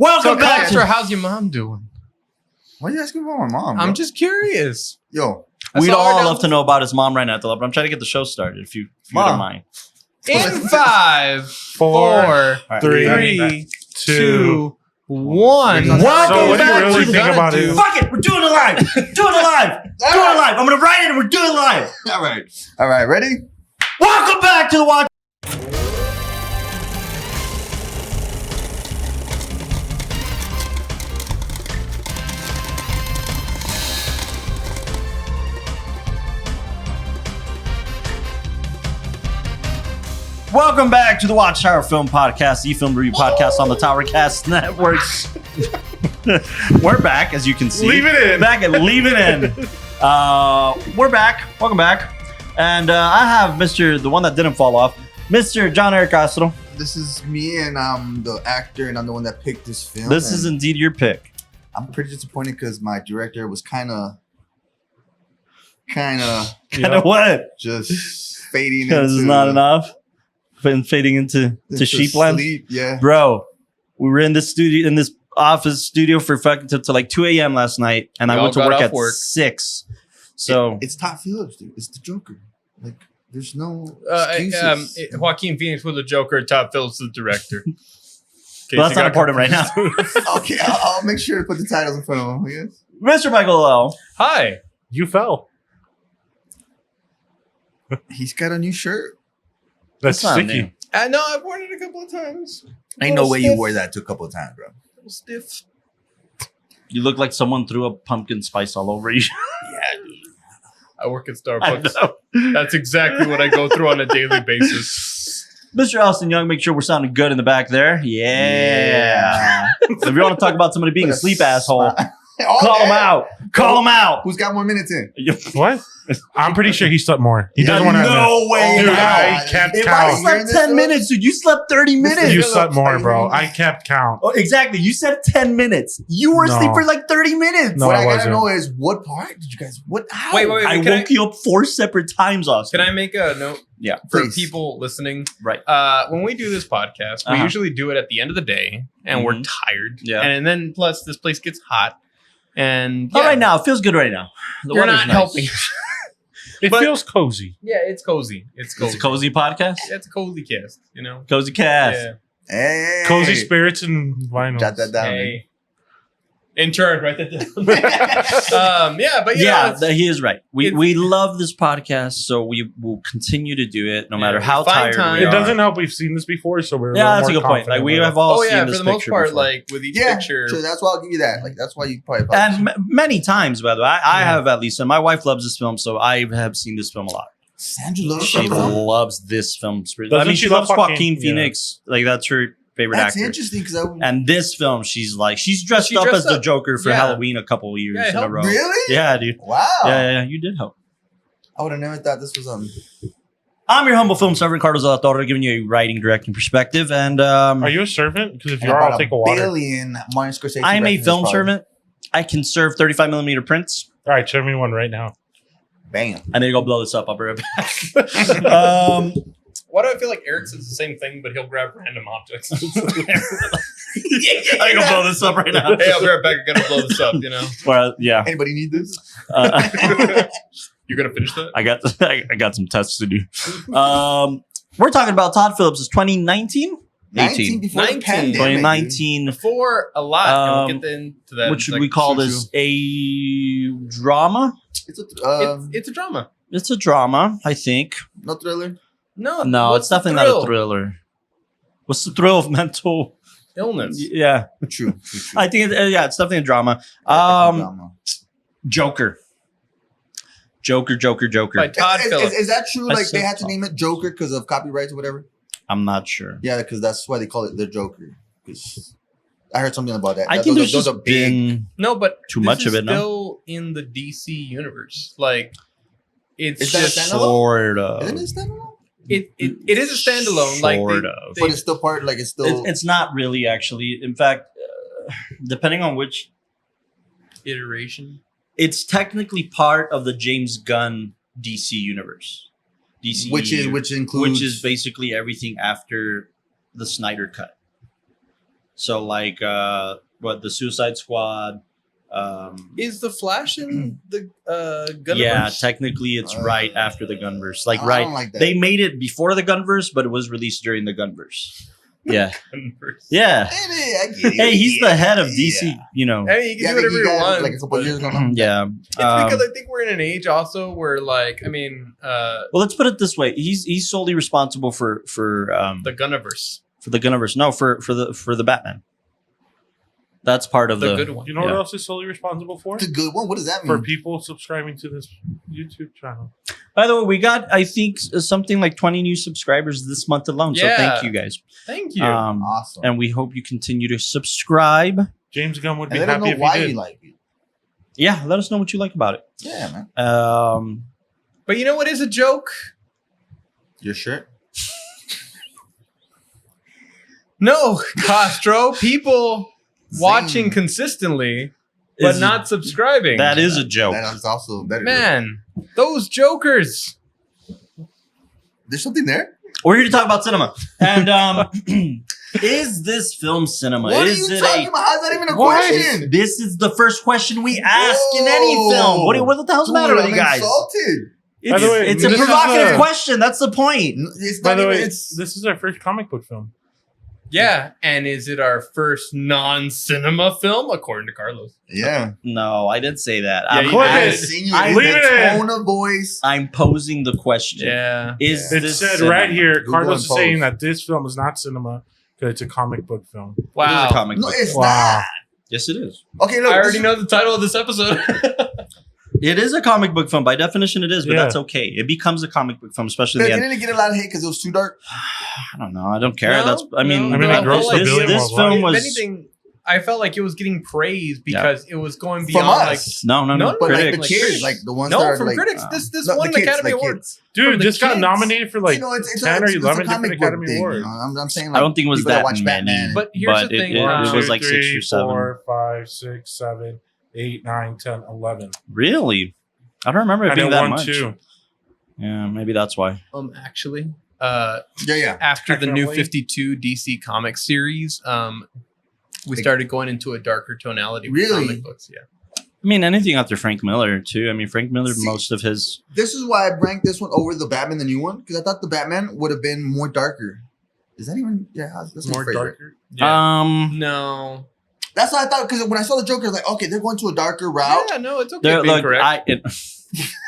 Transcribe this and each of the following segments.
Welcome back. Baxter, how's your mom doing? Why are you asking about my mom, bro? I'm just curious. Yo. We'd all love to know about his mom right now, but I'm trying to get the show started, if you don't mind. In 5, 4, 3, 2, 1. Welcome what do you back really to think about it? Fuck it, we're doing it live. Doing it live. Doing it live. I'm gonna write it and we're doing it live. All right, ready? Welcome back to the Watch. Welcome back to the WatchTower Film Podcast, the film review podcast on the Towercast Networks. We're back, as you can see. Leave it in. Back and leave it in. We're back. Welcome back. And I have the one that didn't fall off, Mr. John Eric Castro. This is me, and I'm the actor, and I'm the one that picked this film. This is indeed your pick. I'm pretty disappointed because my director was kind of Kind of what? just fading Because it's not enough. Been fading into sheepland. Sleep. Yeah, Bro, we were in this office studio for fucking till like 2 a.m. last night, and I went to work at 6. So it's Todd Phillips, dude. It's the Joker. Like, there's no excuses. Joaquin Phoenix was the Joker, Todd Phillips the director. well, that's not important right now. Okay, I'll make sure to put the titles in front of him. I guess. Mr. Michael L. Hi. You fell. He's got a new shirt. That's not sticky. new. No, I've worn it a couple of times. Ain't no way you wore that a couple of times, bro. A little stiff. You look like someone threw a pumpkin spice all over you. I work at Starbucks. That's exactly what I go through on a daily basis. Mr. Austin Young, make sure we're sounding good in the back there. Yeah. If you want to talk about somebody being a sleep asshole, call him out. Call him out. Who's got more minutes in? What? I'm pretty sure he slept more. He doesn't want to. No way. Dude, No. I kept If I count. slept 10 minutes, dude, you slept 30 minutes. You slept more, bro. I kept count. Oh, exactly. You said 10 minutes. You were asleep No. for like 30 minutes. No, what I I gotta wasn't. know is what part did you guys? What? How? Wait. I woke you up 4 separate times, Austin. Can I make a note Yeah. for Please. people listening? Right. When we do this podcast, we Uh-huh. usually do it at the end of the day, and we're tired. Yeah. And then plus this place gets hot, and All right now. It feels good right now. The you're weather's not nice. helping. It But- feels cozy. Yeah, it's cozy. It's cozy. It's a cozy podcast. Yeah, it's a cozy cast. You know. Cozy cast. Yeah. Hey, Cozy spirits and vinyl. Jot that down. Hey. In charge, write that down. Yeah, but He is right. We love this podcast, so we will continue to do it no matter how find tired time. we It are. doesn't help. We've seen this before, so we're Yeah, that's a more good point. Like confident we with have it. all Oh seen yeah, this for the most picture part, before. like with each Yeah, picture. so that's why I'll give you that. Like, that's why you probably. And many times, by the way, I have at least, and my wife loves this film, so I have seen this film a lot. Sandra loves She that film? loves this film. Doesn't she she love loves Joaquin Joaquin? Phoenix. Like that's her favorite That's actor. interesting because And this film, she's dressed She up dressed as the up. Joker for Yeah. Halloween a couple of years Yeah, it in a helped. row. Really? Yeah, dude. Wow. Yeah, you did help. I would have never thought this was I'm your humble film servant, Carlos Alatorre, giving you a writing, directing perspective. And Are you a servant? Because if you are, I'll take a water. billion Martin Scorsese. I'm a references, film probably. servant. I can serve 35mm prints. All right, show me one right now. Bam. I need to go blow this up. I'll be right back. Why do I feel like Eric says the same thing, but he'll grab random objects? I can go blow this up right now. Hey, I'll be right back. I'm gonna blow this up. You know. Well, yeah. Anybody need this? You're gonna finish that? I got some tests to do. We're talking about Todd Phillips' 2019? 19 before 19. the pandemic. 2019. Before a lot, and we'll get into that. What should like, we call true, this? A drama? It's a It's a drama. It's a drama, I think. no thriller. No, No, what's it's the definitely thrill? not a thriller. What's the thrill of mental? Illness. Yeah, True. I think it's definitely a drama. Drama. Joker. By Todd Phillips. Is that true? I Like they said had to name it Joker because of copyrights or whatever? I'm not sure. Yeah, because that's why they call it the Joker. 'Cause I heard something about that. I That think those there's are just big. been No, but too this much is of it, no? still in the DC universe. Like it's Is that a just standalone? sort of. Isn't it standalone? it is a standalone. Like Sort they, of. they- But it's still part. Like it's still. It's not really actually. In fact, depending on which, iteration. it's technically part of the James Gunn DC universe. DC, which includes which is basically everything after the Snyder cut. So like the Suicide Squad. Is the Flash in the Gunverse? Yeah, technically it's right after the Gunverse. Like I don't like that. they made it before the Gunverse, but it was released during the Gunverse. Yeah. Gunverse. Yeah. I get it. Hey, he's the head of DC, Yeah. you know. I mean, you can do whatever you want. Like a couple years ago. Yeah. It's because I think we're in an age also where, like, I mean, well, let's put it this way: he's solely responsible for the Gunverse. for the Gunverse. No, for the Batman. That's part of The good one. You know what else is solely responsible for? The good one. What does that mean? For people subscribing to this YouTube channel. By the way, we got I think something like 20 new subscribers this month alone. Yeah. So thank you guys. Thank you. Awesome. And we hope you continue to subscribe. James Gunn would be And let them happy know if why he you did. like it. Yeah, let us know what you like about it. Yeah, man. But you know what is a joke? Your shirt. No, Castro. People watching Zing. consistently, but Is- not subscribing. That is a joke. That is also that. Man, those jokers. There's something there. We're here to talk about cinema. And is this film cinema? What is are you it talking about? How's that even a Why? question? This is the first question we ask in any Whoa. film. What the hell's the matter with you I'm guys? insulted. By the way, It's a this is provocative a- question. That's the point. It's By not the even. way, It's this is our first comic book film. Yeah, and is it our first non-cinema film, according to Carlos? yeah. No, I didn't say that. Yeah, I'm, you Click did. I've it. seen you I- in leave the it in. tone of voice. I'm posing the question. Yeah. Is It this said cinema? right here, Google Carlos and is saying post. that this film is not cinema because it's a comic book film. It is Wow. a comic No, book. it's Wow. not. Yes, it is. Okay, look. I already this know the title of this episode. It is a comic book film. By definition, it is, but Yeah. that's okay. It becomes a comic book film, especially But in the end. didn't it get a lot of hate because it was too dark? I don't know. I don't care. No, That's. I mean, no, I mean, no, it grossed I felt a billion this worldwide. film was. If anything, I felt like it was getting praise because it was going From beyond like us. No, No, But like critics. the like kids, critics. like the ones no that are from like, critics. This no, won the an kids, Academy the Award. kids. From Dude, the this got kids. nominated for like You know, it's 10 or it's 11 a comic different book Academy thing. Awards. You know? I'm saying I like, don't think it was people that watch many, Batman. But here's the thing, it One, was two, like 6 three, or 7. 4, 5, 6, 7, 8, 9, 10, 11. Really? I don't remember it And being it that won much. 2. Yeah, maybe that's why. Actually, yeah. after the new Technically. 52 DC Comics series, we started going into a darker tonality with Really? comic books. Yeah. I mean, anything after Frank Miller too. I mean, Frank Miller, See- most of his. This is why I ranked this one over the Batman, the new one, because I thought the Batman would have been more darker. Is that even? Yeah, that's my More favorite. darker. No. That's what I thought because when I saw the Joker, I was like, okay, they're going to a darker route. Yeah, no, it's okay. They're, Being look, correct.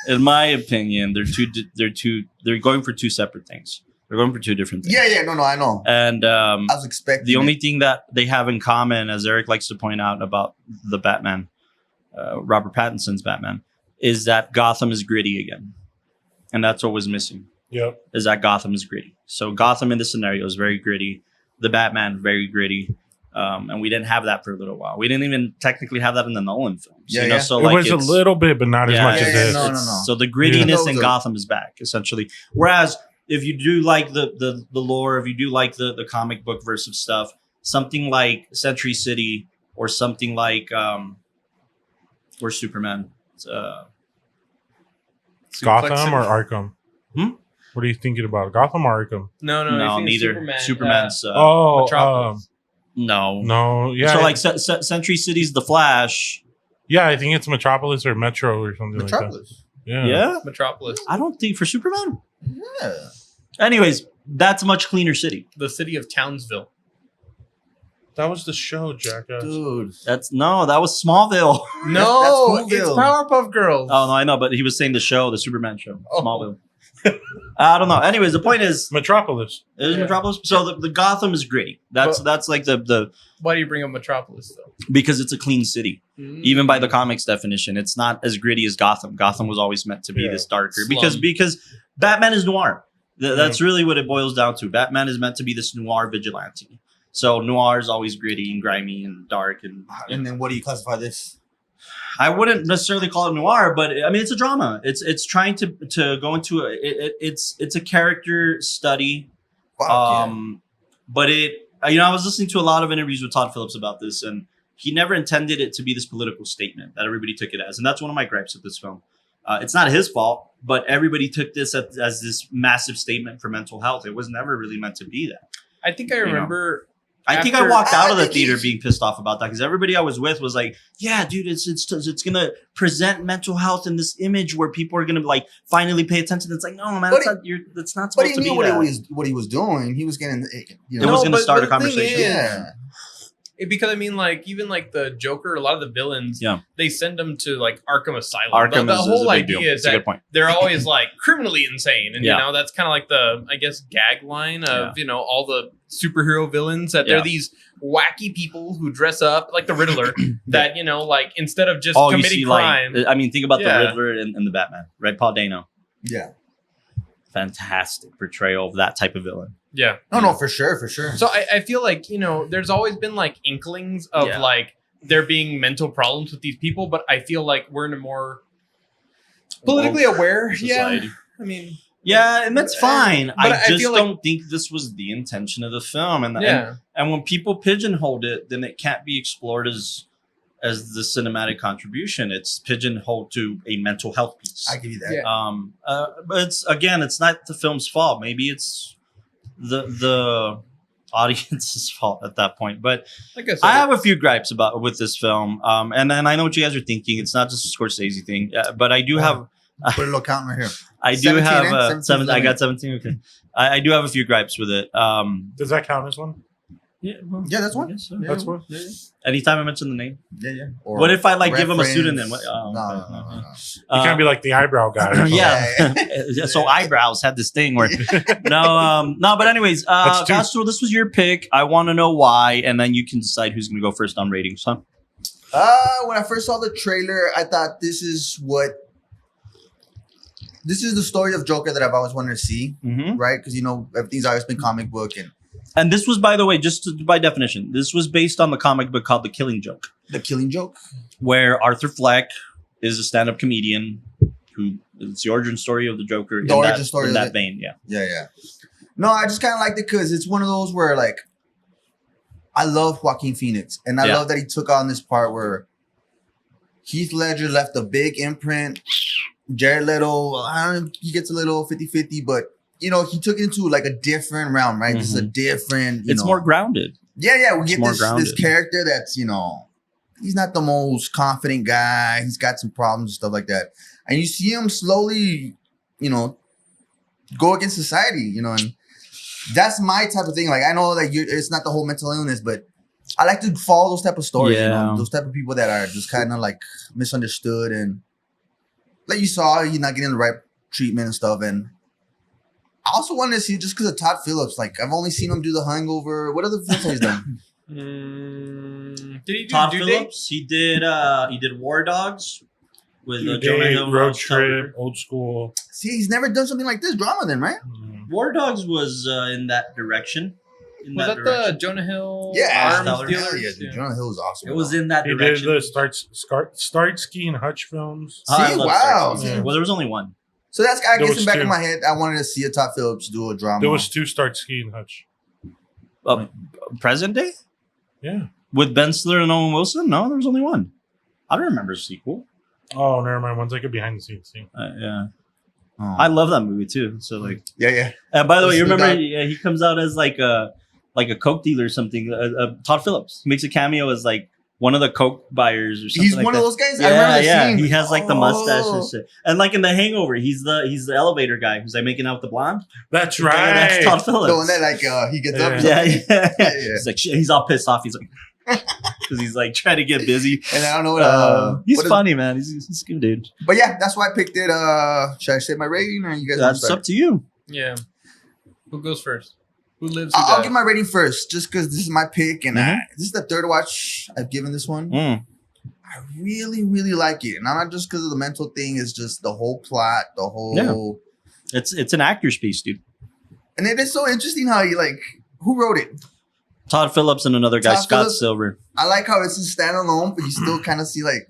in my opinion, they're going for two separate things. They're going for two different things. Yeah, no, I know. And I was expecting the only it. thing that they have in common, as Eric likes to point out about the Batman, Robert Pattinson's Batman, is that Gotham is gritty again, and that's what was missing. Yep. Is that Gotham is gritty. So Gotham in this scenario is very gritty. The Batman very gritty, and we didn't have that for a little while. We didn't even technically have that in the Nolan films. Yeah, you know? yeah. So It like was a it's- little bit, but not as much yeah, as yeah, this. no. So the grittiness Yeah. in Gotham is back essentially. Whereas if you do like the lore, if you do like the comic book versus stuff, something like Century City or something like or Superman. Gotham or Arkham? Hmm? What are you thinking about? Gotham or Arkham? No, No, I think neither. Superman's. Metropolis. No. no, yeah. So like Century City's The Flash. yeah, I think it's Metropolis or Metro or something like Metropolis. that. Yeah. Yeah. Metropolis, I don't think for Superman. Yeah. Anyways, that's a much cleaner city. the city of Townsville. That was the show, Jackass. Dude. That was Smallville. No, that's it's Smallville. Powerpuff Girls. Oh no, I know, but he was saying the show, the Superman show, Oh. Smallville. I don't know. Anyways, the point is, Metropolis. it is Yeah. Metropolis. So the Gotham is gritty. That's like the Why do you bring up Metropolis though? because it's a clean city. Even by the comics definition, it's not as gritty as Gotham. Gotham was always meant to be Yeah. this darker Slum. because Batman is noir. That's really what it boils down to. Batman is meant to be this noir vigilante. So noir is always gritty and grimy and dark and And then what do you classify this? I wouldn't necessarily call it noir, but I mean it's a drama. It's trying to go into it's a character study. Fuck, But I was listening to a lot of interviews with Todd Phillips about this, and he never intended it to be this political statement that everybody took it as, and that's one of my gripes with this film. It's not his fault, but everybody took this as this massive statement for mental health. It was never really meant to be that. I think I remember I think I After- walked out of the I think theater he's- being pissed off about that because everybody I was with was like, "Yeah, dude, it's gonna present mental health in this image where people are gonna like finally pay attention." It's like, no, man, But that's not But supposed he to be knew what that. what he was doing. He was getting, you It know. was No, gonna but start a the thing conversation. is- Yeah. Because I mean, like even like the Joker, a lot of the villains, Yeah. they send them to like Arkham Asylum. Arkham the is whole a big deal. idea is It's a that good point. they're always like criminally insane, and Yeah. you know that's kind of like the I guess gag line of you know all the superhero villains that Yeah. they're these wacky people who dress up like the Riddler that you know like instead of just Oh, you committing see, crime. like, I mean, think about Yeah. the Riddler and the Batman, right? Paul Dano, Yeah. fantastic portrayal of that type of villain. Yeah. No, for sure, for sure. So I feel like, you know, there's always been like inklings of Yeah. like there being mental problems with these people, but I feel like we're in a more politically aware. society. Yeah. I mean, Yeah, and that's fine. But I I just feel like- don't think this was the intention of the film. And, yeah. and when people pigeonholed it, then it can't be explored as the cinematic contribution. It's pigeonholed to a mental health piece. I give you that. Yeah. But it's not the film's fault. Maybe it's the audience's fault at that point. But Like I said, I have a few gripes with this film. And then I know what you guys are thinking. It's not just a Scorsese thing, but I do have. Put a little count right here. I do 17, have eh? 17, 7. I got 17. Okay, I do have a few gripes with it. Does that count as one? Yeah, well, Yeah, that's one. I guess so. Yeah. That's one. Anytime I mention the name, Yeah. Or what if I like give him a reference. pseudonym? What, No, okay. no. You can't be like the eyebrow guy. or something. Yeah. So eyebrows had this thing where no. But anyways, That's two. Castro, this was your pick. I want to know why, and then you can decide who's going to go first on ratings, huh? When I first saw the trailer, I thought this is the story of Joker that I've always wanted to see, Mm-hmm. right? Because you know everything's always been comic book and And this was, by the way, by definition, this was based on the comic book called The Killing Joke, the Killing Joke. where Arthur Fleck is a stand-up comedian who it's the origin story of the Joker. The origin story in of that it. vein, yeah. Yeah. No, I just kind of liked it because it's one of those where like I love Joaquin Phoenix, and I Yeah. love that he took on this part where Heath Ledger left a big imprint. Jared Leto, I don't know, he gets a little 50-50, but you know, he took it into like a different realm, right? This is a different, It's more grounded. Yeah, we get more this grounded. character that's, you know, he's not the most confident guy. He's got some problems and stuff like that. And you see him slowly, you know, go against society, you know, and that's my type of thing. Like, I know that it's not the whole mental illness, but I like to follow those type of stories, you know, Yeah. those type of people that are just kind of like misunderstood and like you saw, he's not getting the right treatment and stuff. And I also wanted to see just because of Todd Phillips. Like, I've only seen him do The Hangover. What other films has he done? Did he do Todd Due Date? Phillips, he did War Dogs with Due Jonah Date, Hill, Road Miles Teller. Trip, Old School. See, he's never done something like this drama, then, right? War Dogs was in that direction. Was that the Jonah Hill Yeah, arms Stellar. dealer? Hell yeah, dude. Jonah Hill was awesome. It was in that He did direction. the Starsky and Hutch films. Oh, I See, love wow. Starsky. Yeah. Well, there was only one. So that's I There guess was in the back two. of my head, I wanted to see a Todd Phillips do a drama. There was 2 Starsky and Hutch. Present day Yeah. with Ben Stiller and Owen Wilson. No, there was only one. I don't remember a sequel. Oh, never mind. One's like a behind the scenes thing. Yeah, Oh. I love that movie too. So like, yeah. and by the way, you Listen to remember that. he comes out as like a coke dealer or something. Todd Phillips he makes a cameo as like one of the coke buyers or something. He's like one that. of those guys. I remember the Yeah, scene. he has like the mustache Oh. and shit. And like in The Hangover, he's the elevator guy who's like making out with the blonde. That's Yeah, right. that's Todd Phillips. The one that like he gets up. Yeah. yeah. Yeah. He's like he's all pissed off. He's like because he's like trying to get busy. And I don't know what. He's what is- funny, man. He's a good dude. But yeah, that's why I picked it. Should I say my rating or you guys? wanna That's start? up to you. Yeah. Who goes first? Who lives? Who I'll dies? give my rating first, just because this is my pick, and Mhm. this is the third watch I've given this one. Mm. I really, really like it, and not just because of the mental thing. It's just the whole plot, the whole. It's an actor's piece, dude. And it is so interesting how you like who wrote it. Todd Phillips and another guy, Todd Scott Phillips. Silver. I like how it's a standalone, but you still kind of see like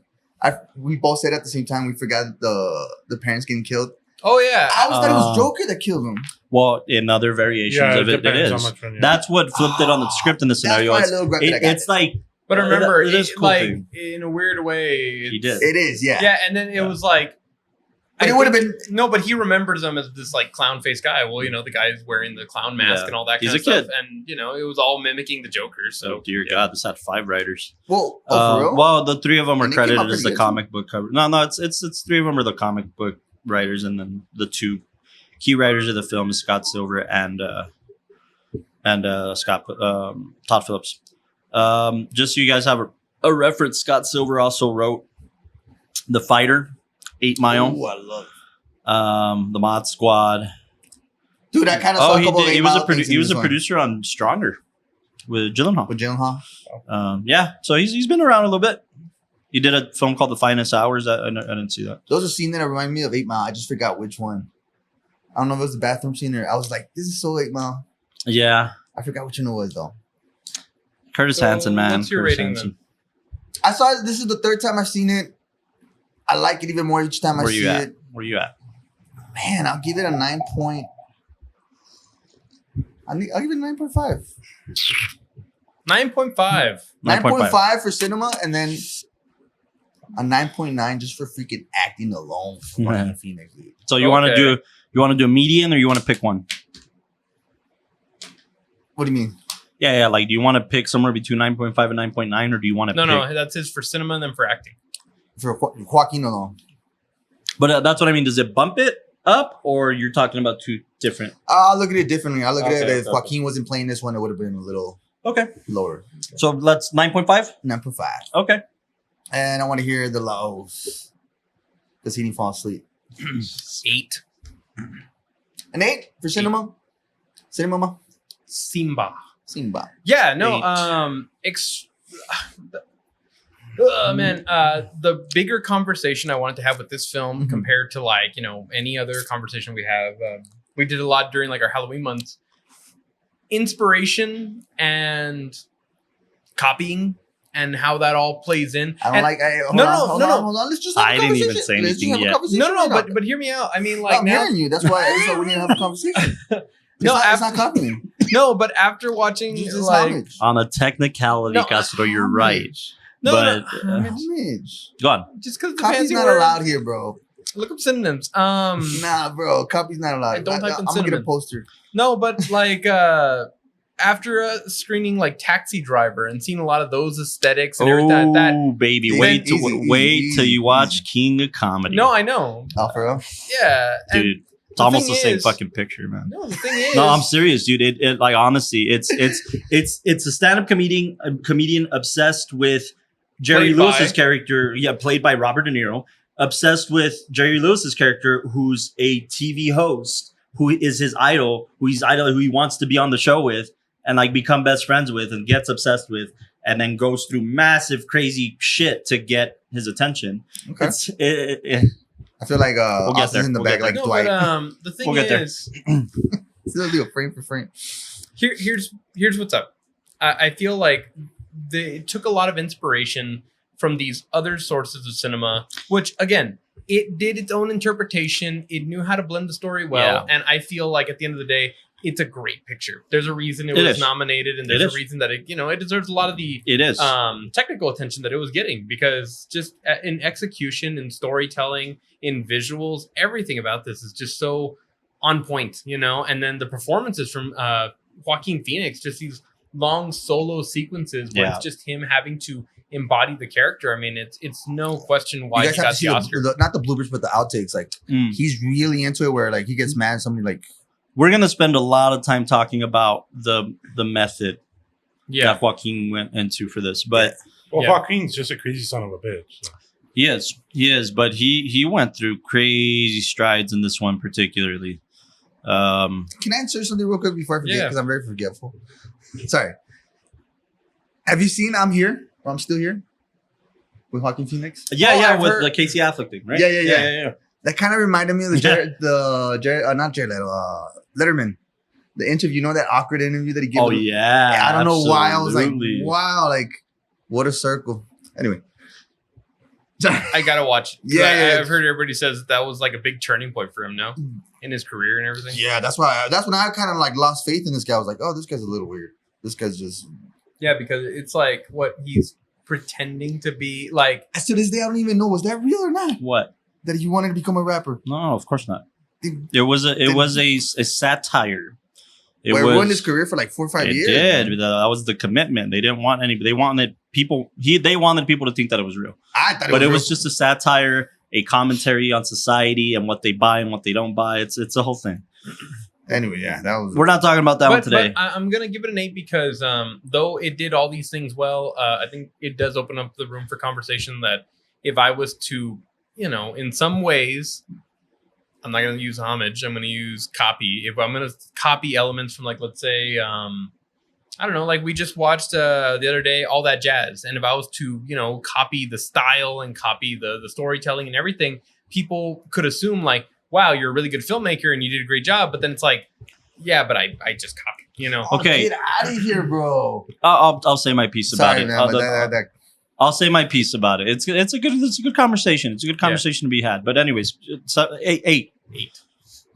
we both said at the same time we forgot the parents getting killed. Oh yeah. I always thought it was Joker that killed him. Well, in other variations Yeah, of it depends is. how much one, yeah. That's what flipped it on the script in the scenario. That's my little gripe that I got. It's like But remember, it is it, cool like thing. in a weird way, He did. It is, yeah. Yeah, and then it was like, And it would have been no, but he remembers him as this like clown face guy. Well, the guy is wearing the clown mask and all that kind He's of a stuff, kid. and it was all mimicking the Joker. So, Oh dear God, this had 5 writers. well. Oh, for real? Well, the 3 of them are And they came credited out as pretty the good, comic book cover. No, it's 3 of them are the comic book writers, and then the 2 key writers of the film is Scott Silver and Todd Phillips. Just so you guys have a reference, Scott Silver also wrote The Fighter, 8 Mile, Ooh, I love The Mod Squad. Dude, I kind of Oh, saw a he couple did. of He was a he was producer on Stronger with Gyllenhaal. with Gyllenhaal. Yeah, so he's been around a little bit. He did a film called The Finest Hours. I didn't see that. There was a scene that reminded me of 8 Mile. I just forgot which one. I don't know if it was the bathroom scene or I was like, this is so 8 Mile. Yeah, I forgot which one it was though. Curtis So, Hanson, man. what's your Curtis rating Hanson. I saw it. This is the 3rd time I've seen it. I like it even more each time I Where see you at? it. Where you at? Man, I'll give it a 9 point. I'll give it a 9.5. 9.5. 9.5 for cinema, and then a 9.9 just for freaking acting alone. For Joaquin Phoenix, dude. So you want to Okay. do a median, or you want to pick one? What do you mean? Yeah. Like, do you want to pick somewhere between 9.5 and 9.9, or do you want to? No, that's his for cinema and then for acting. For Joaquin alone. But that's what I mean. Does it bump it up, or you're talking about 2 different? I'll look at it differently. I'll look at it Okay, if okay. Joaquin wasn't playing this one, it would have been a little Okay. lower. So let's 9.5. 9.5. Okay. And I want to hear the lows because he didn't fall asleep. 8. An 8 for cinema. Cinema. Simba. Simba. Yeah, no. 8. Man, the bigger conversation I wanted to have with this film Mhm. compared to like any other conversation we have, we did a lot during like our Halloween months. Inspiration and copying and how that all plays in. I don't And- like. Hold No, on, no, hold no, on, no. hold on. Let's just have I a didn't even conversation. say Let's just anything have a yet. conversation No, right now. but hear me out. I mean, No, like I'm now. hearing you. That's why we need to have a conversation. No, It's not copying. No, but after watching It's just like homage. On a technicality, No, Castro, you're right. no, But Homage. go on. just because the Copy's fancy not word. allowed here, bro. Look up synonyms. Nah, bro. Copy's not allowed. And don't type in I'm gonna get a cinnamon. poster. No, but like after screening like Taxi Driver and seeing a lot of those aesthetics and everything that Oh, baby, Easy, wait easy, till you easy. watch King of Comedy. no, I know. Oh, for real? Yeah, and dude, it's almost the thing same is- fucking picture, man. no, the thing is, No, I'm serious, dude. It like honestly, it's a stand-up comedian obsessed with Jerry Played Lewis's by- character, played by Robert De Niro, obsessed with Jerry Lewis's character, who's a TV host, who is his idol, who he wants to be on the show with, and like become best friends with, and gets obsessed with, and then goes through massive, crazy shit to get his attention. Okay. I feel like get Austin's there. in the We'll back get like no, Dwight. but the thing We'll get there. is, Still do a frame for frame. here's what's up. I feel like it took a lot of inspiration from these other sources of cinema, which again, it did its own interpretation. It knew how to blend the story well, and I feel like at the end of the day, it's a great picture. There's a reason it was is. nominated, and It there's is. a reason that it deserves a lot of the It is. technical attention that it was getting, because just in execution, in storytelling, in visuals, everything about this is just so on point, and then the performances from Joaquin Phoenix, just these long solo sequences where Yeah. it's just him having to embody the character. I mean, it's no question why You he guys have got to see the Oscar. not the bloopers, but the outtakes. Like he's really into it, where like he gets mad at somebody. Like We're gonna spend a lot of time talking about the method Yeah, that Joaquin went into for this, but Well, Yeah. Joaquin's just a crazy son of a bitch. So. he is, but he went through crazy strides in this one particularly. can I answer something real quick before I forget? Yeah. Because I'm very forgetful. Sorry. Have you seen I'm Here or I'm Still Here with Joaquin Phoenix? Yeah, Oh, yeah, I've with heard- the Casey Affleck thing, right? Yeah. That kind of reminded me of the Yeah. not Jared Leto, Letterman, the interview. You know that awkward interview that he gave? Oh him? yeah. I don't know why I was like, absolutely. wow, like what a circle. Anyway, I gotta watch. Yeah. I've heard everybody says that was like a big turning point for him now in his career and everything. yeah, that's when I kind of like lost faith in this guy. I was like, oh, this guy's a little weird. This guy's just. Yeah, because it's like what he's pretending to be like. To this day, I don't even know was that real or not. What? that he wanted to become a rapper? No, of course not. Did- It was a satire. It Where was ruined his career for like 4 or 5 it years. did. man. That was the commitment. They didn't want any. They wanted people. They wanted people to think that it was real. I thought But it real. was just a satire, a commentary on society and what they buy and what they don't buy. It's a whole thing. Anyway, yeah, that was. We're not talking about that one But today. I'm gonna give it an 8 because though it did all these things well, I think it does open up the room for conversation that if I was to, in some ways, I'm not gonna use homage. I'm gonna use copy. If I'm gonna copy elements from, like, let's say, I don't know, like we just watched the other day, All That Jazz, and if I was to, copy the style and copy the storytelling and everything, people could assume like, wow, you're a really good filmmaker and you did a great job. But then it's like, yeah, but I just copied, Oh, Okay. get out of here, bro. I'll say my piece about Sorry, it. man, I'll, but that- I'll say my piece about it. It's a good conversation. It's a good conversation to be had. But anyways, so, eight.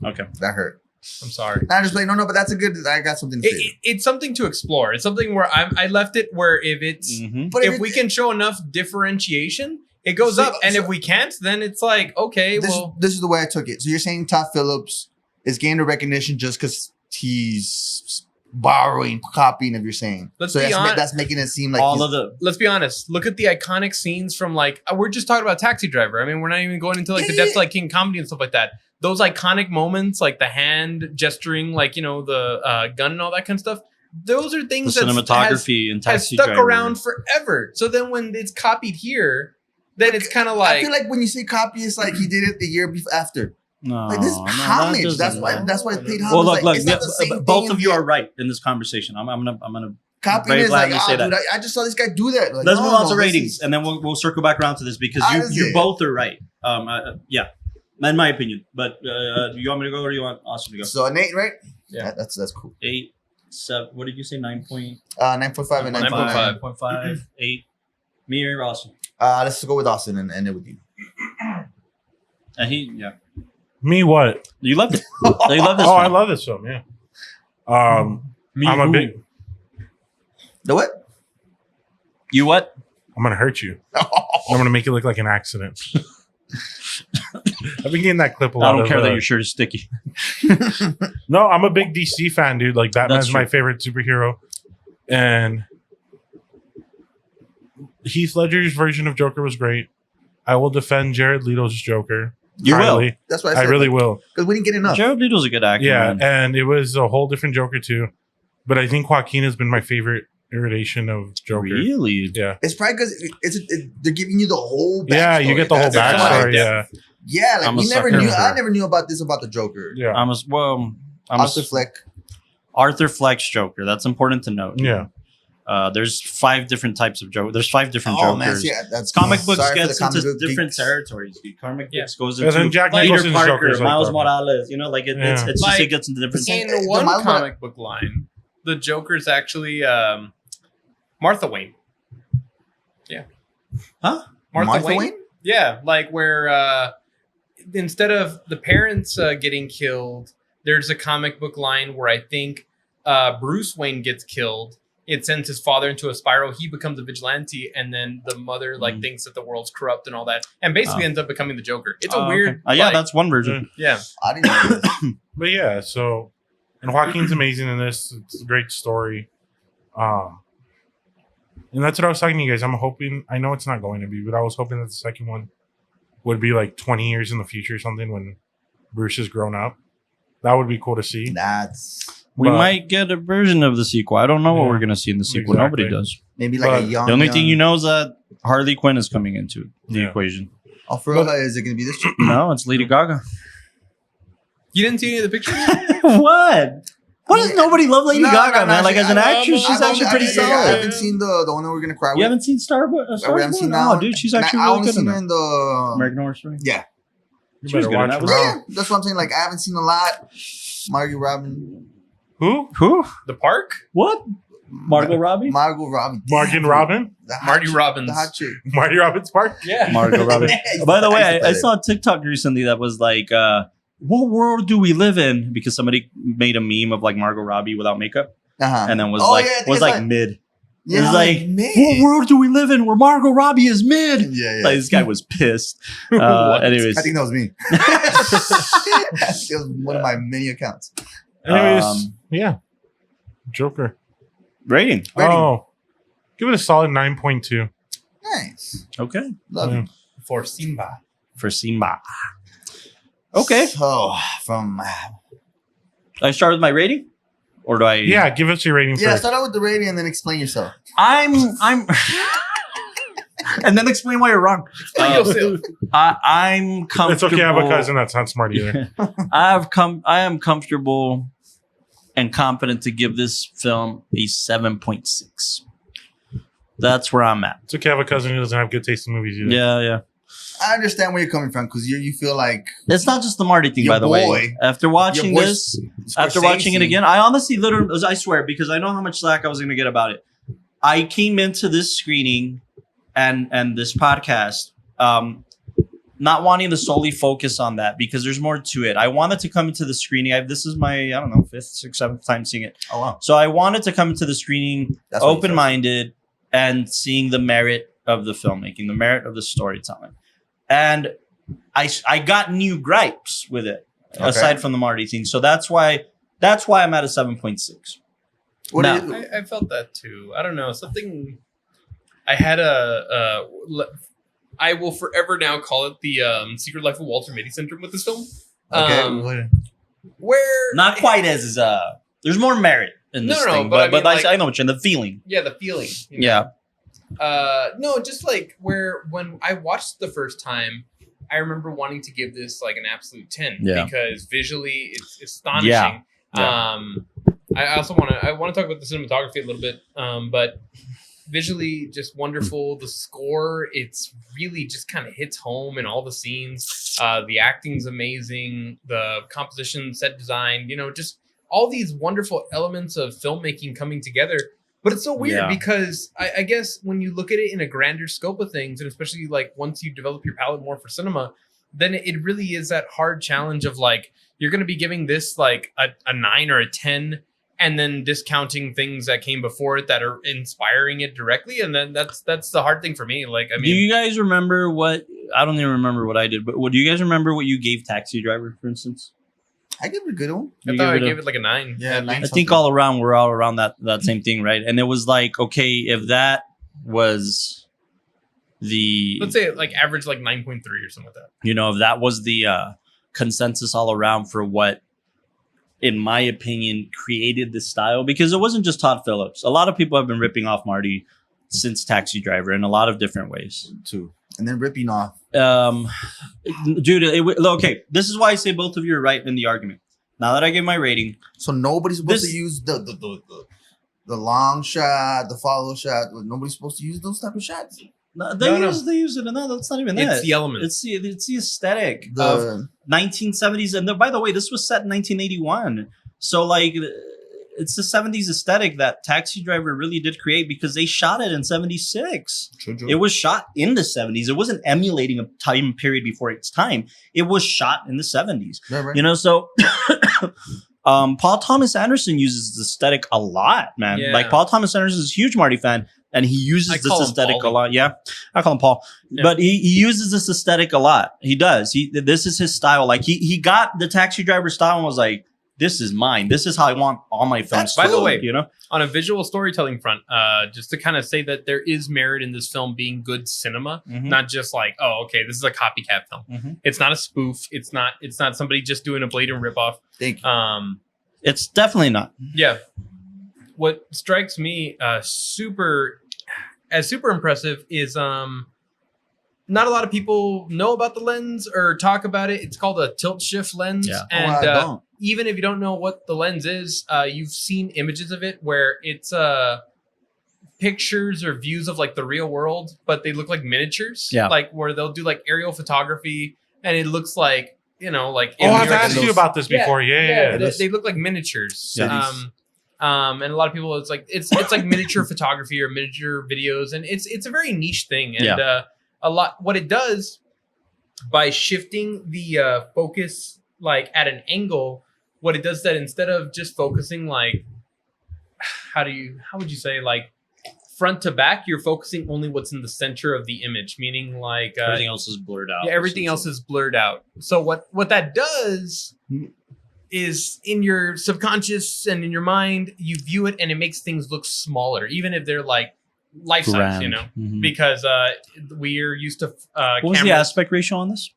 Okay. that hurt. I'm sorry. I just like no, but that's a good. I got something to say. It's something to explore. It's something where I left it where if it's Mhm. But if we can show enough differentiation, it goes So- up. And so- if we can't, then it's like, okay, This is the way I took it. So you're saying Todd Phillips is gaining the recognition just because he's borrowing, copying of your saying. Let's so be honest. that's making it seem like All he's- of the let's be honest. Look at the iconic scenes from, like, we're just talking about Taxi Driver. I mean, we're not even going into like the Yeah, depths of, like, King comedy and stuff like that. Those iconic moments, like the hand gesturing, like, the gun and all that kind of stuff. Those are the things that cinematography and has Taxi stuck Driver. around forever. So then when it's copied here, then it's kind of I like, feel like when you say copy, it's like he did it the year before after. No, Like this is no, homage. that That's doesn't- why. That's why it's paid homage. Well, look, like, look. it's not the same Both thing of you as- are right in this conversation. I'm gonna. Copying very is glad like, you say dude, that. I just saw this guy do that. Like, Let's no, move on no, to this ratings, is- and then we'll circle back around to this because How is you it? both are right. Yeah, in my opinion. But do you want me to go or do you want Austin to go? So an 8, right? Yeah. That's cool. 8, 7. What did you say? 9.5. 9.5 and 9.5. 9.5. 8. Me or Austin? Let's go with Austin and end it with you. And yeah. Me what? You loved it. You loved this Oh, one. I love this film. Yeah. I'm a big. The what? You what? I'm gonna hurt you. I'm gonna make it look like an accident. I've been getting that clip a lot. I don't care that uh, your shirt is sticky. No, I'm a big DC fan, dude. Like Batman's That's my true. favorite superhero, and Heath Ledger's version of Joker was great. I will defend Jared Leto's Joker. You will. highly. That's what I I said. really will. Because we didn't get enough. Jared Leto's a good actor. Yeah, man. and it was a whole different Joker too. But I think Joaquin has been my favorite iteration of Joker. Really? Yeah. It's probably because they're giving you the whole backstory. Yeah, you get the whole That's why- backstory. Yeah. Yeah, like I'm a we never sucker knew. for I it. never knew about this about the Joker. Yeah. I'm Arthur Fleck. Arthur Fleck's Joker. That's important to note. Yeah. There's 5 different types of Joker. There's 5 different Oh Jokers. man, see, that's Comic books sorry for gets the comic into book different geeks. territories. Dude. Comic Yeah. books goes And into then Jack Peter Nicholson's Parker, Joker's like Miles that. Morales. You know, like Yeah. it's just Like- it gets into different. Same- in the one Miles Morales- comic book line, the Joker's actually Martha Wayne. Yeah. Huh? Martha, Wayne? Yeah, like where instead of the parents getting killed, there's a comic book line where I think Bruce Wayne gets killed. It sends his father into a spiral. He becomes a vigilante, and then the mother thinks that the world's corrupt and all that, and basically ends up becoming the Joker. It's a weird. Okay. Yeah, like- that's one version. yeah. I didn't know this. But yeah, so and Joaquin's amazing in this. It's a great story. And that's what I was talking to you guys. I'm hoping, I know it's not going to be, but I was hoping that the second one would be like 20 years in the future or something when Bruce is grown up. That would be cool to see. That's We But- might get a version of the sequel. I don't know what Yeah. we're gonna see in the sequel. Exactly. Nobody does. maybe like But a young. The only thing young- you know is that Harley Quinn is coming into the Yeah. equation. Oh, for real? Is it going to be this chick? No, it's Lady Gaga. You didn't see any of the pictures? What? What does Yeah. nobody love Lady No, Gaga, no, man? no, Like as an actress, she's actually pretty I solid. haven't seen the one that we're going to cry with. You haven't seen Star We haven't seen that Oh, one. dude, she's And actually I really only good in seen her that. in the. American Horror Story. Yeah. You She was better good in watch that. them Was out. Yeah, that's what I'm saying. Like, I haven't seen a lot. Margot Robin. Who? Who? The Park? What? Margot Robbie? Margot Robbie. Martin Robin? The hot Marty chick- Robbins. The hot chick. Marty Robbins Park? Yeah. Margot Robbie. Yeah, By the way, I used to I play saw a TikTok recently that was like, what world do we live in? Because somebody made a meme of like Margot Robbie without makeup, Uh-huh. and then was Oh, like yeah, I think was it's like like- mid. Yeah, It's like, man. what world do we live in where Margot Robbie is mid? Yeah. Like, this guy was pissed. What? Anyways, I think that was me. It was one of my many accounts. Anyways, yeah. Joker. rating. Rating. Oh, give it a solid 9.2. Nice. Okay. Love Yeah. it. For Simba. For Simba. Okay. So from I start with my rating? Or do I? Yeah, give us your rating yeah, first. start out with the rating and then explain yourself. I'm. And then explain why you're wrong. I'm comfortable. It's okay. I have a cousin that's not smart either. I am comfortable and confident to give this film a 7.6. That's where I'm at. It's okay. I have a cousin who doesn't have good taste in movies either. Yeah. I understand where you're coming from because you feel like It's not just the Marty thing, Your by the boy- way. After watching your boy this, after watching it again, I honestly, literally, I swear, because I know how much slack I was going to get about it. I came into this screening and this podcast not wanting to solely focus on that because there's more to it. I wanted to come into the screening. This is my, I don't know, 5th, 6th, 7th time seeing it. Oh wow, So I wanted to come into the screening that's what you open-minded and seeing the merit of the filmmaking, the merit of the storytelling. And I got new gripes with it, Okay. aside from the Marty thing. So that's why I'm at a 7.6. What Now- do you, I felt that too. I don't know. Something. I had I will forever now call it the Secret Life of Walter Mitty syndrome with this film. okay, Where Not quite as there's more merit in this No, thing, but I but mean, like- I know what you're the feeling. Yeah, the feeling. you know? Yeah. No, just like where when I watched the first time, I remember wanting to give this like an absolute 10 Yeah. because visually it's astonishing. Yeah. I also want to talk about the cinematography a little bit, but visually just wonderful. The score, it's really just kind of hits home in all the scenes. The acting's amazing. The composition, set design, just all these wonderful elements of filmmaking coming together. But it's so weird Yeah. because I guess when you look at it in a grander scope of things, and especially like once you develop your palette more for cinema, then it really is that hard challenge of like, you're going to be giving this like a 9 or a 10 and then discounting things that came before it that are inspiring it directly. And then that's the hard thing for me. Like, I Do mean, you guys remember what? I don't even remember what I did, but do you guys remember what you gave Taxi Driver, for instance? I give it a good one. I You thought I gave it a- gave it like a 9. Yeah, 9. I think all around we're all around that same thing, right? And it was like, okay, if that was the Let's say like average like 9.3 or something like that. if that was the consensus all around for what, in my opinion, created the style, because it wasn't just Todd Phillips. A lot of people have been ripping off Marty since Taxi Driver in a lot of different ways. too, and then ripping off. Dude, okay, this is why I say both of you are right in the argument. Now that I gave my rating, So nobody's supposed This- to use the long shot, the follow shot. Nobody's supposed to use those type of shots. they No. use it. No, that's not even It's that. the element. It's the aesthetic of The 1970s, and by the way, this was set in 1981. So like, it's the 70s aesthetic that Taxi Driver really did create because they shot it in 76. It was shot in the 70s. It wasn't emulating a time period before its time. It was shot in the 70s. Yeah, right. So Paul Thomas Anderson uses this aesthetic a lot, man. Yeah. Like, Paul Thomas Anderson is a huge Marty fan, and he uses I this call him aesthetic Paul. a lot. Yeah, I call him Paul. Yeah. But he uses this aesthetic a lot. He does. This is his style. Like, he got the Taxi Driver style and was like, this is mine. This is how I want all my films to By the look, way, On a visual storytelling front, just to kind of say that there is merit in this film being good cinema, Mhm. not just like, oh, okay, this is a copycat film. Mhm. It's not a spoof. It's not somebody just doing a blatant ripoff. Thank you. It's definitely not. Yeah. What strikes me super impressive is not a lot of people know about the lens or talk about it. It's called a tilt shift lens. Yeah. And I don't. even if you don't know what the lens is, you've seen images of it where it's pictures or views of like the real world, but they look like miniatures. Yeah. Like where they'll do like aerial photography and it looks like, like Oh, I've you're like asked in you those- about this before. Yeah. they look like miniatures. Yeah. And a lot of people, it's like miniature photography or miniature videos, and it's a very niche thing. And a lot what it does by shifting the focus like at an angle, what it does that instead of just focusing like how would you say like front to back, you're focusing only what's in the center of the image, meaning like Everything else is blurred out. yeah, everything else is blurred out. So what that does is in your subconscious and in your mind, you view it and it makes things look smaller, even if they're like life size, Grand. you know, Mhm. because we're used to What was the cameras. aspect ratio on this?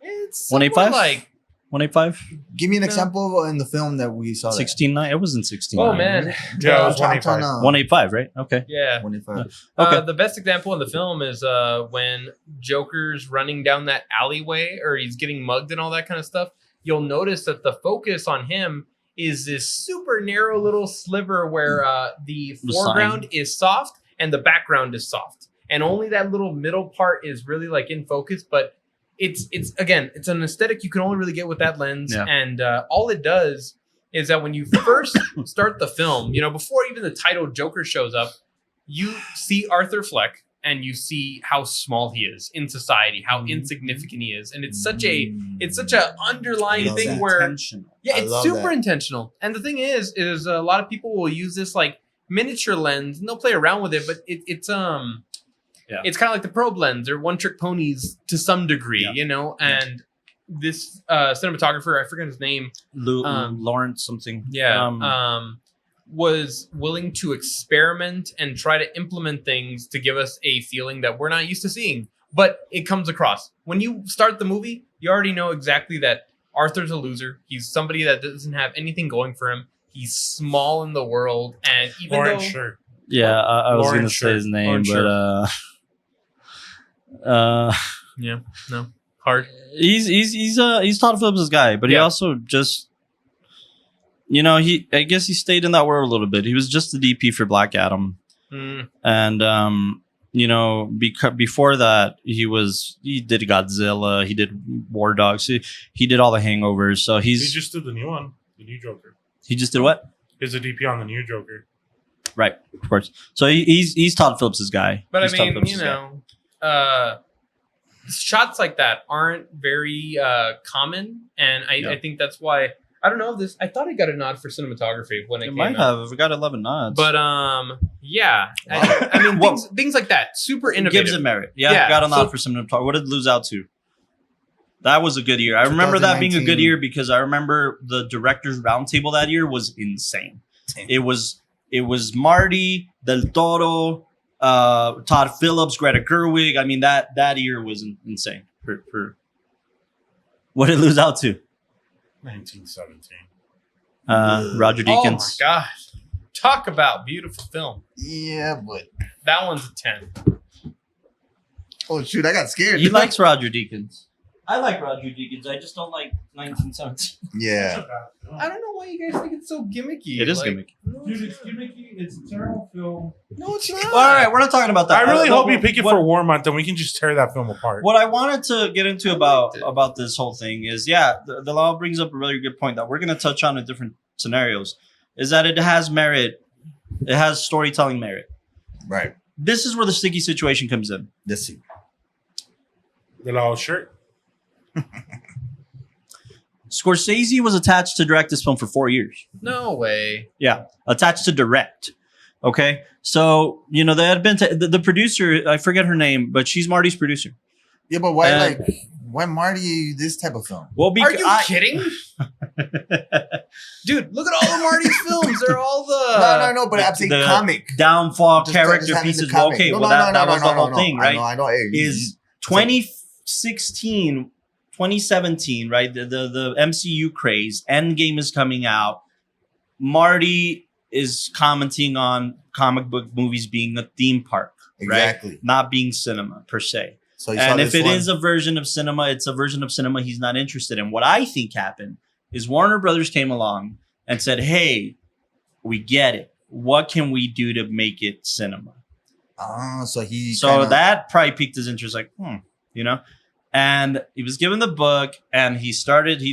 It's 185? like 185? Give me an No. example in the film that we saw. 16.9? It wasn't 16.9. oh man, Yeah, it was I'm trying 185. to- 185, right? Okay. yeah. 25. Okay. The best example in the film is when Joker's running down that alleyway or he's getting mugged and all that kind of stuff. You'll notice that the focus on him is this super narrow little sliver where the The foreground sign. is soft and the background is soft. And only that little middle part is really like in focus. But it's again, it's an aesthetic you can only really get with that lens. Yeah. And all it does is that when you first start the film, you know, before even the title Joker shows up, you see Arthur Fleck and you see how small he is in society, how insignificant he is. And it's such a underlying Love thing that. where Intentional. yeah, I it's love super that. intentional. And the thing is a lot of people will use this like miniature lens and they'll play around with it, but it's Yeah. it's kind of like the probe lens or one trick ponies to some degree, Yeah. you know. And this cinematographer, I forget his name, Lawrence something. was willing to experiment and try to implement things to give us a feeling that we're not used to seeing. But it comes across. When you start the movie, you already know exactly that Arthur's a loser. He's somebody that doesn't have anything going for him. He's small in the world. And even Lawrence though... Sher. Yeah, I was Lawrence going to say his Sher. name, Lawrence but Yeah, no. Hard. he's Todd Phillips' guy, but he Yeah. also just, you know, I guess he stayed in that world a little bit. He was just the DP for Black Adam, Mm. and you know, before that, he did Godzilla, he did War Dogs, he did all the Hangovers. So He he just did the new one, the new Joker. just did what? He's a DP on the new Joker. Right, of course. So he's Todd Phillips' guy. But He's I Todd mean, Phillips' you guy. know, shots like that aren't very common. And Yeah. I think that's why... I don't know this. I thought it got a nod for cinematography when it It came might out. have. We got 11 nods. But yeah, I mean Well, things like that, super it innovative. gives it merit. Yeah, Yeah, got a nod so- for cinematography. What did it lose out to? That was a good year. I remember that being a good 2019. year because I remember the directors roundtable that year was insane. It was Marty, Del Toro, Todd Phillips, Greta Gerwig. I mean that year was insane. For what did it lose out to? 1917. Roger Oh my Deakins. gosh, talk about beautiful film. Yeah, but That one's a 10. oh shoot, I got scared. He likes Roger Deakins. I like Roger Deakins. I just don't like 1917. Yeah. I don't know why you guys think it's so gimmicky. It is Like, gimmicky. No, Dude, it's it's gimmicky. It's a terrible film. no, it's not. All right, we're not talking about that. I really hope you pick it what- for War Month, and we can just tear that film apart. What I wanted to get into I about liked it. about this whole thing is, yeah, the law brings up a really good point that we're going to touch on in different scenarios. Is that it has merit, it has storytelling merit. Right. This is where the sticky situation comes in. Let's see. The Law shirt. Scorsese was attached to direct this film for 4 years. No way. Yeah, attached to direct. Okay, so you know they had been the producer. I forget her name, but she's Marty's producer. Yeah, but why Uh, why Marty this type of film? Well, Are you kidding? Dude, look at all of Marty's films. They're all the... No, but I'm saying the comic. downfall Just character having pieces? the comic. Okay, No, well no, that was the whole no. thing, right? I know. Hey, Is 2016, 2017, right? The MCU craze. Endgame is coming out. Marty is commenting on comic book movies being a theme park, exactly. right? Not being cinema per se. So you And saw if this it one. is a version of cinema, it's a version of cinema he's not interested in. What I think happened is Warner Brothers came along and said, "Hey, we get it. What can we do to make it cinema?" So he So kinda, that probably piqued his interest, like, you know. And he was given the book, and he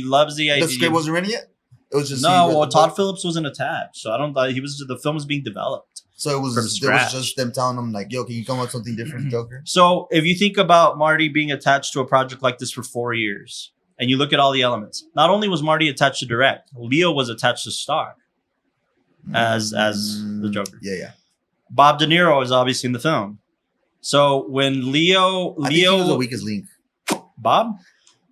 loves the idea. the script wasn't ready yet. It was just no, he read well, the Todd book. Phillips wasn't attached, so I don't. The film was being developed. So it was from there was scratch. just them telling him like, "Yo, can you come up with something different, Joker?" So if you think about Marty being attached to a project like this for 4 years, and you look at all the elements, not only was Marty attached to direct, Leo was attached to star as the Joker. Yeah. Bob De Niro is obviously in the film. So when Leo I think he was the weakest link. Bob,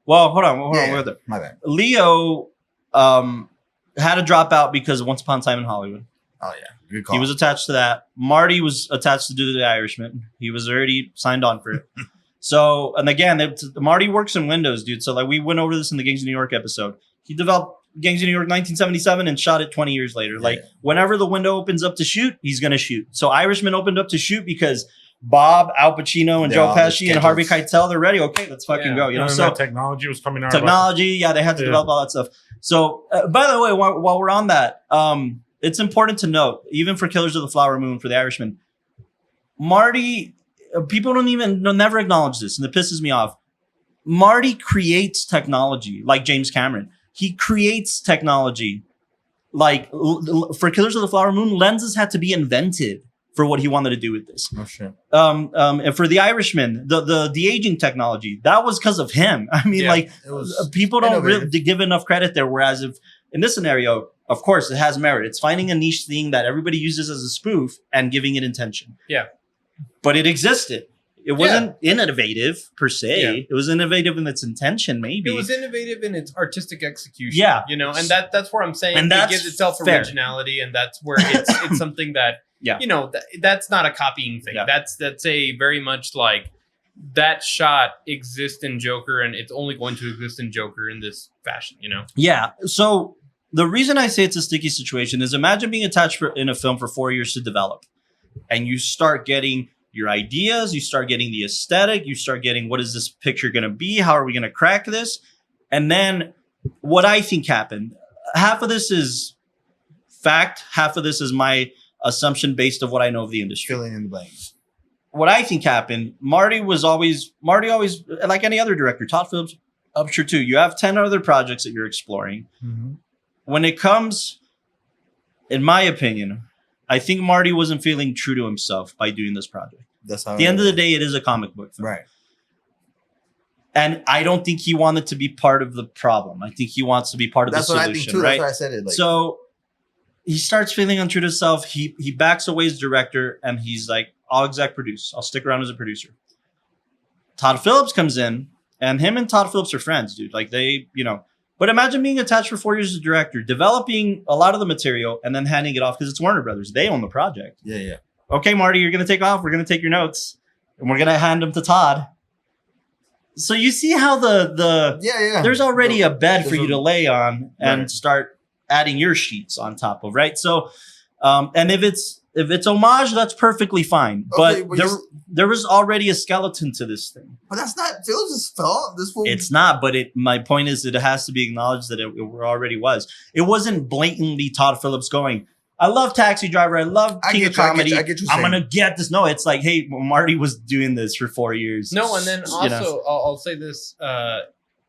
well, hold on, Yeah, wait. my bad. Leo had to drop out because of Once Upon a Time in Hollywood. Oh yeah, good call. He was attached to that. Marty was attached to do The Irishman. He was already signed on for it. So, and again, Marty works in Windows, dude. So like we went over this in the Gangs of New York episode. He developed Gangs of New York 1977 and shot it 20 years later. Like whenever the window opens up to shoot, he's going to shoot. So Irishman opened up to shoot because Bob, Al Pacino, and Joe Pesci and Harvey Keitel, they're ready. Okay, let's fucking go. You know, so technology was coming out. Technology, they had to develop all that stuff. So, by the way, while we're on that, it's important to note, even for Killers of the Flower Moon, for The Irishman, Marty, people never acknowledge this, and it pisses me off. Marty creates technology like James Cameron. He creates technology. Like for Killers of the Flower Moon, lenses had to be invented for what he wanted to do with this. Oh shit. And for The Irishman, the de-aging technology, that was because of him. I mean, people don't really give enough credit there. Whereas if in this scenario, of course, it has merit. It's finding a niche thing that everybody uses as a spoof and giving it intention. Yeah. But it existed. It wasn't innovative per se. Yeah. It was innovative in its intention, maybe. It was innovative in its artistic execution. Yeah. You know, and that's where I'm saying and it gives itself originality, and that's where it's something that you know, that's not a copying thing. Yeah. That's a very much like that shot exists in Joker, and it's only going to exist in Joker in this fashion, you know? Yeah. So the reason I say it's a sticky situation is imagine being attached in a film for 4 years to develop, and you start getting your ideas, you start getting the aesthetic, you start getting what is this picture going to be? How are we going to crack this? And then what I think happened, half of this is fact, half of this is my assumption based of what I know of the industry. Filling in the blanks. What I think happened, Marty always, like any other director, Todd Phillips, I'm sure too, you have 10 other projects that you're exploring. Mm-hmm. When it comes, in my opinion, I think Marty wasn't feeling true to himself by doing this project. That's how. At the end of the day, it is a comic book film. Right. And I don't think he wanted to be part of the problem. I think he wants to be part of the solution. That's what I think too. Right? That's why I said it. Like, so he starts feeling untrue to himself. He backs away as director, and he's like, I'll exec produce. I'll stick around as a producer. Todd Phillips comes in, and him and Todd Phillips are friends, dude. Like they, you know. But imagine being attached for 4 years as a director, developing a lot of the material, and then handing it off because it's Warner Brothers. They own the project. Yeah, yeah. Okay, Marty, you're going to take off. We're going to take your notes, and we're going to hand them to Todd. So you see how there's already a bed for you to lay on and start adding your sheets on top of, right? So, and if it's homage, that's perfectly fine. But there was already a skeleton to this thing. But that's not Phillips' fault. It's not. But my point is that it has to be acknowledged that it already was. It wasn't blatantly Todd Phillips going, I love Taxi Driver. I love King of Comedy. I'm going to get this. No, it's like, hey, Marty was doing this for 4 years. No, and then also, I'll say this.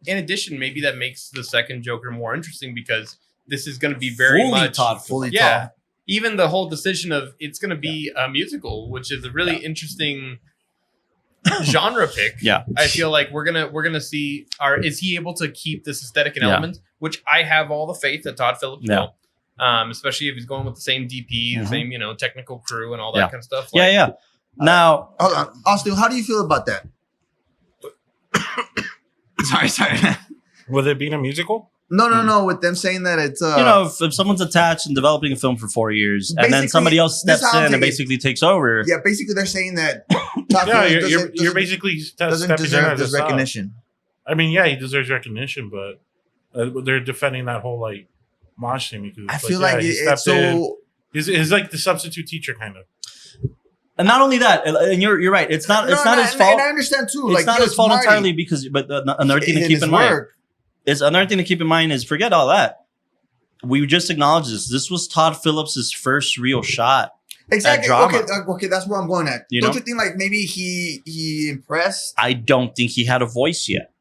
In addition, maybe that makes the second Joker more interesting because this is going to be very much fully Todd. Even the whole decision of it's going to be a musical, which is a really interesting genre pick. Yeah, I feel like we're gonna see is he able to keep this aesthetic and elements, which I have all the faith that Todd Phillips will. Especially if he's going with the same DP, the same technical crew, and all that kind of stuff. Like, Now, hold on, Austin, how do you feel about that? sorry. With it being a musical? No. With them saying that it's if someone's attached and developing a film for 4 years, and then somebody else steps in and basically takes over. Yeah, basically they're saying that. You're basically doesn't deserve this recognition. I mean, yeah, he deserves recognition, but they're defending that whole like mosh thing because I feel like it's so. He's like the substitute teacher kind of. And not only that, and you're right. It's not his fault. And I understand too. It's not his fault entirely because, but another thing to keep in mind. Another thing to keep in mind is forget all that. We just acknowledged this. This was Todd Phillips' first real shot. Exactly. At drama. Okay, that's where I'm going at. Don't you think like maybe he impressed? I don't think he had a voice yet.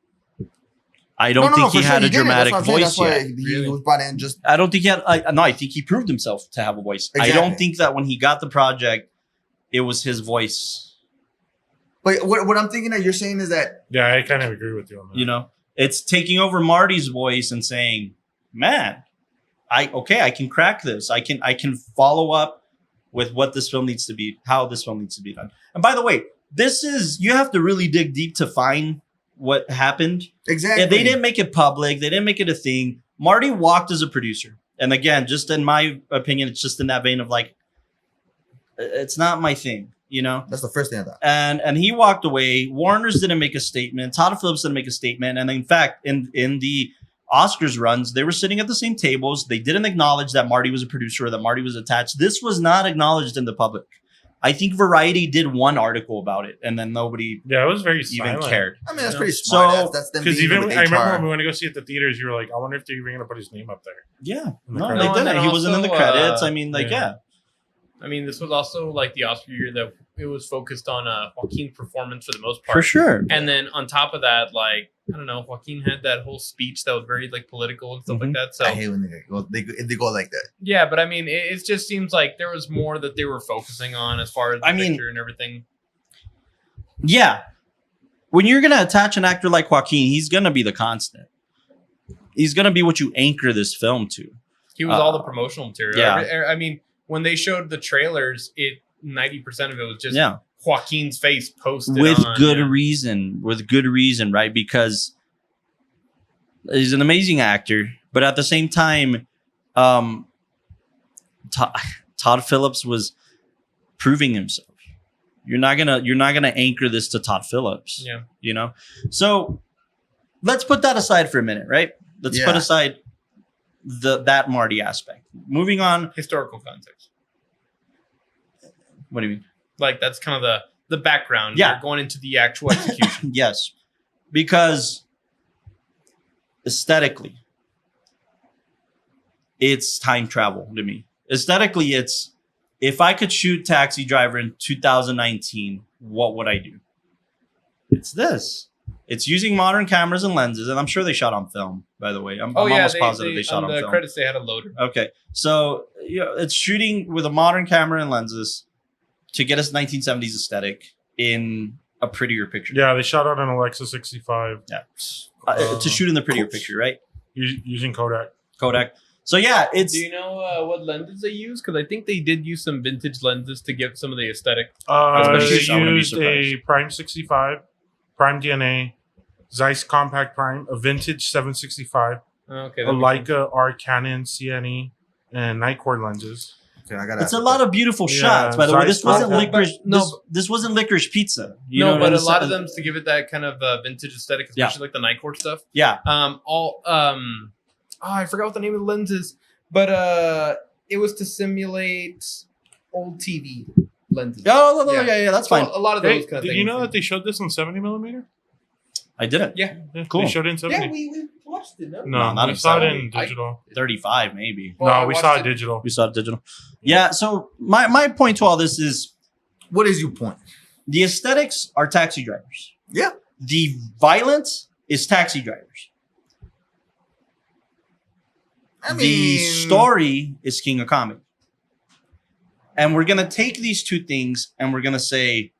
I don't think he had a dramatic voice yet. He was brought in just. I don't think he had. I think he proved himself to have a voice. Exactly. I don't think that when he got the project, it was his voice. But what I'm thinking that you're saying is that. Yeah, I kind of agree with you on that. It's taking over Marty's voice and saying, "Man, I can crack this. I can follow up with what this film needs to be, how this film needs to be done. And by the way, you have to really dig deep to find what happened. Exactly. Yeah, they didn't make it public. They didn't make it a thing. Marty walked as a producer. And again, just in my opinion, it's just in that vein of like, it's not my thing, you know? That's the first thing I thought. And he walked away. Warner's didn't make a statement. Todd Phillips didn't make a statement. And in fact, in the Oscars runs, they were sitting at the same tables. They didn't acknowledge that Marty was a producer or that Marty was attached. This was not acknowledged in the public. I think Variety did one article about it, and then nobody Yeah, it was very even silent. cared. I mean, that's pretty smart. So- That's them Because being even with I remember HR. when we went to go see it at the theaters, you were like, I wonder if they're even gonna put his name up there. Yeah, In the no, credits. they No, and didn't. then He wasn't in the also, credits. I mean, like, yeah. I mean, this was also like the Oscar year that it was focused on Joaquin's performance for the most part. For sure. And then on top of that, like, I don't know, Joaquin had that whole speech that was very like political and stuff like that. So I hate when they go like that. yeah, but I mean, it just seems like there was more that they were focusing on as far as the I mean- picture and everything. Yeah. When you're going to attach an actor like Joaquin, he's going to be the constant. He's going to be what you anchor this film to. He was all the promotional material. yeah. I mean, when they showed the trailers, 90% of it was just Yeah. Joaquin's face posted With on, good yeah. reason. With good reason, right? Because he's an amazing actor. But at the same time, Todd Phillips was proving himself. You're not gonna anchor this to Todd Phillips. Yeah. You know? So let's put that aside for a minute, right? Let's Yeah. put aside that Marty aspect. Moving on. Historical context. What do you mean? Like that's kind of the background. Yeah. You're going into the actual execution. Yes. Because aesthetically, it's time travel to me. Aesthetically, it's if I could shoot Taxi Driver in 2019, what would I do? It's this. It's using modern cameras and lenses, and I'm sure they shot on film, by the way. I'm almost positive they shot on the film. credits they had a loader. Okay. So it's shooting with a modern camera and lenses to get us 1970s aesthetic in a prettier picture. Yeah, they shot out an Alexa 65 Yeah. To shoot in the prettier picture, right? using Kodak. Kodak. So yeah, it's Do you know what lenses they use? Because I think they did use some vintage lenses to give some of the aesthetic. They I wouldn't be used a surprised. Prime 65, Prime DNA, Zeiss Compact Prime, a vintage 765, Okay, a that makes sense. Leica R Canon CNE, and Nikkor lenses. Okay, I gotta it's a lot of beautiful shots. By the way, this Zeiss wasn't Compact. licorice. No, This wasn't licorice pizza. You no, know but what a I'm lot of saying? them to give it that kind of vintage aesthetic, Yeah. especially like the Nikkor stuff. Yeah. I forgot what the name of the lens is, but it was to simulate old TV lenses. Oh, no, Yeah. yeah, that's So fine. a lot of Hey, those kind of did things. you know that they showed this on 70 millimeter? I didn't. Yeah. Yeah, Cool. They showed it in 70. Yeah, we watched it. No, no, not we in saw it 70. in digital. 35 maybe. Well, I no, we watched saw it- it digital. We saw it digital. Yeah. So my point to all this is What is your point? the aesthetics are Taxi Drivers. Yeah. The violence is Taxi Drivers. I The mean, story is King of Comedy. And we're gonna take these two things and we're gonna say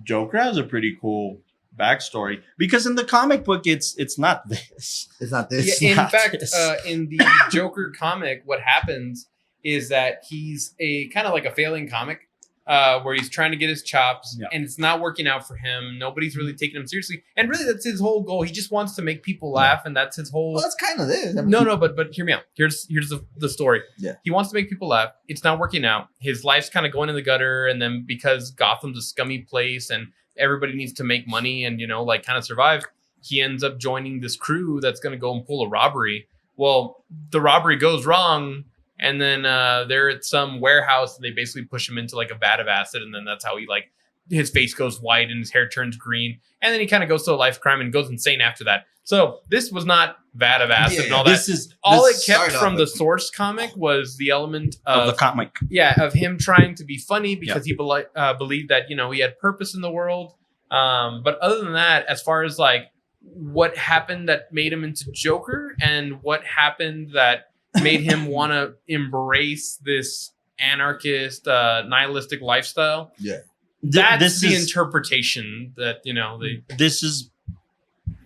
Joker has a pretty cool backstory because in the comic book it's not this. it's not this. Yeah, in not fact, this. in the Joker comic, what happens is that he's a kind of like a failing comic where he's trying to get his chops Yeah. and it's not working out for him. Nobody's really taking him seriously. And really, that's his whole goal. He just wants to make people laugh, and that's his whole. Well, that's kind of this. I mean, No, but hear me out. Here's the story. Yeah. He wants to make people laugh. It's not working out. His life's kind of going in the gutter, and then because Gotham's a scummy place and everybody needs to make money and like kind of survive, he ends up joining this crew that's going to go and pull a robbery. Well, the robbery goes wrong, and then they're at some warehouse and they basically push him into like a vat of acid, and then that's how he like his face goes white and his hair turns green, and then he kind of goes to a life crime and goes insane after that. So this was not vat of acid and all that. This is All this it kept started from off the with- source comic was the element of the of comic. of him trying to be funny because he believed that he had purpose in the world. But other than that, as far as like what happened that made him into Joker and what happened that made him want to embrace this anarchist, nihilistic lifestyle, Yeah. that's this the is interpretation that they. this is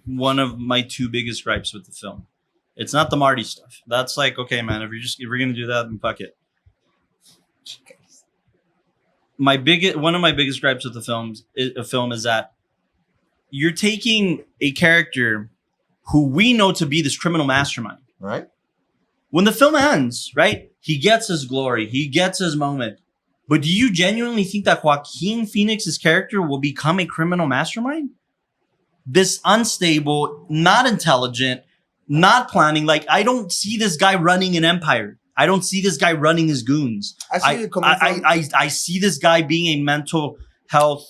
one of my two biggest gripes with the film. It's not the Marty stuff. That's like, okay, man, if we're gonna do that, then fuck it. one of my biggest gripes with the film is that you're taking a character who we know to be this criminal mastermind. Right. When the film ends, right, he gets his glory, he gets his moment. But do you genuinely think that Joaquin Phoenix's character will become a criminal mastermind? This unstable, not intelligent, not planning. Like, I don't see this guy running an empire. I don't see this guy running his goons. I see this guy being a mental health,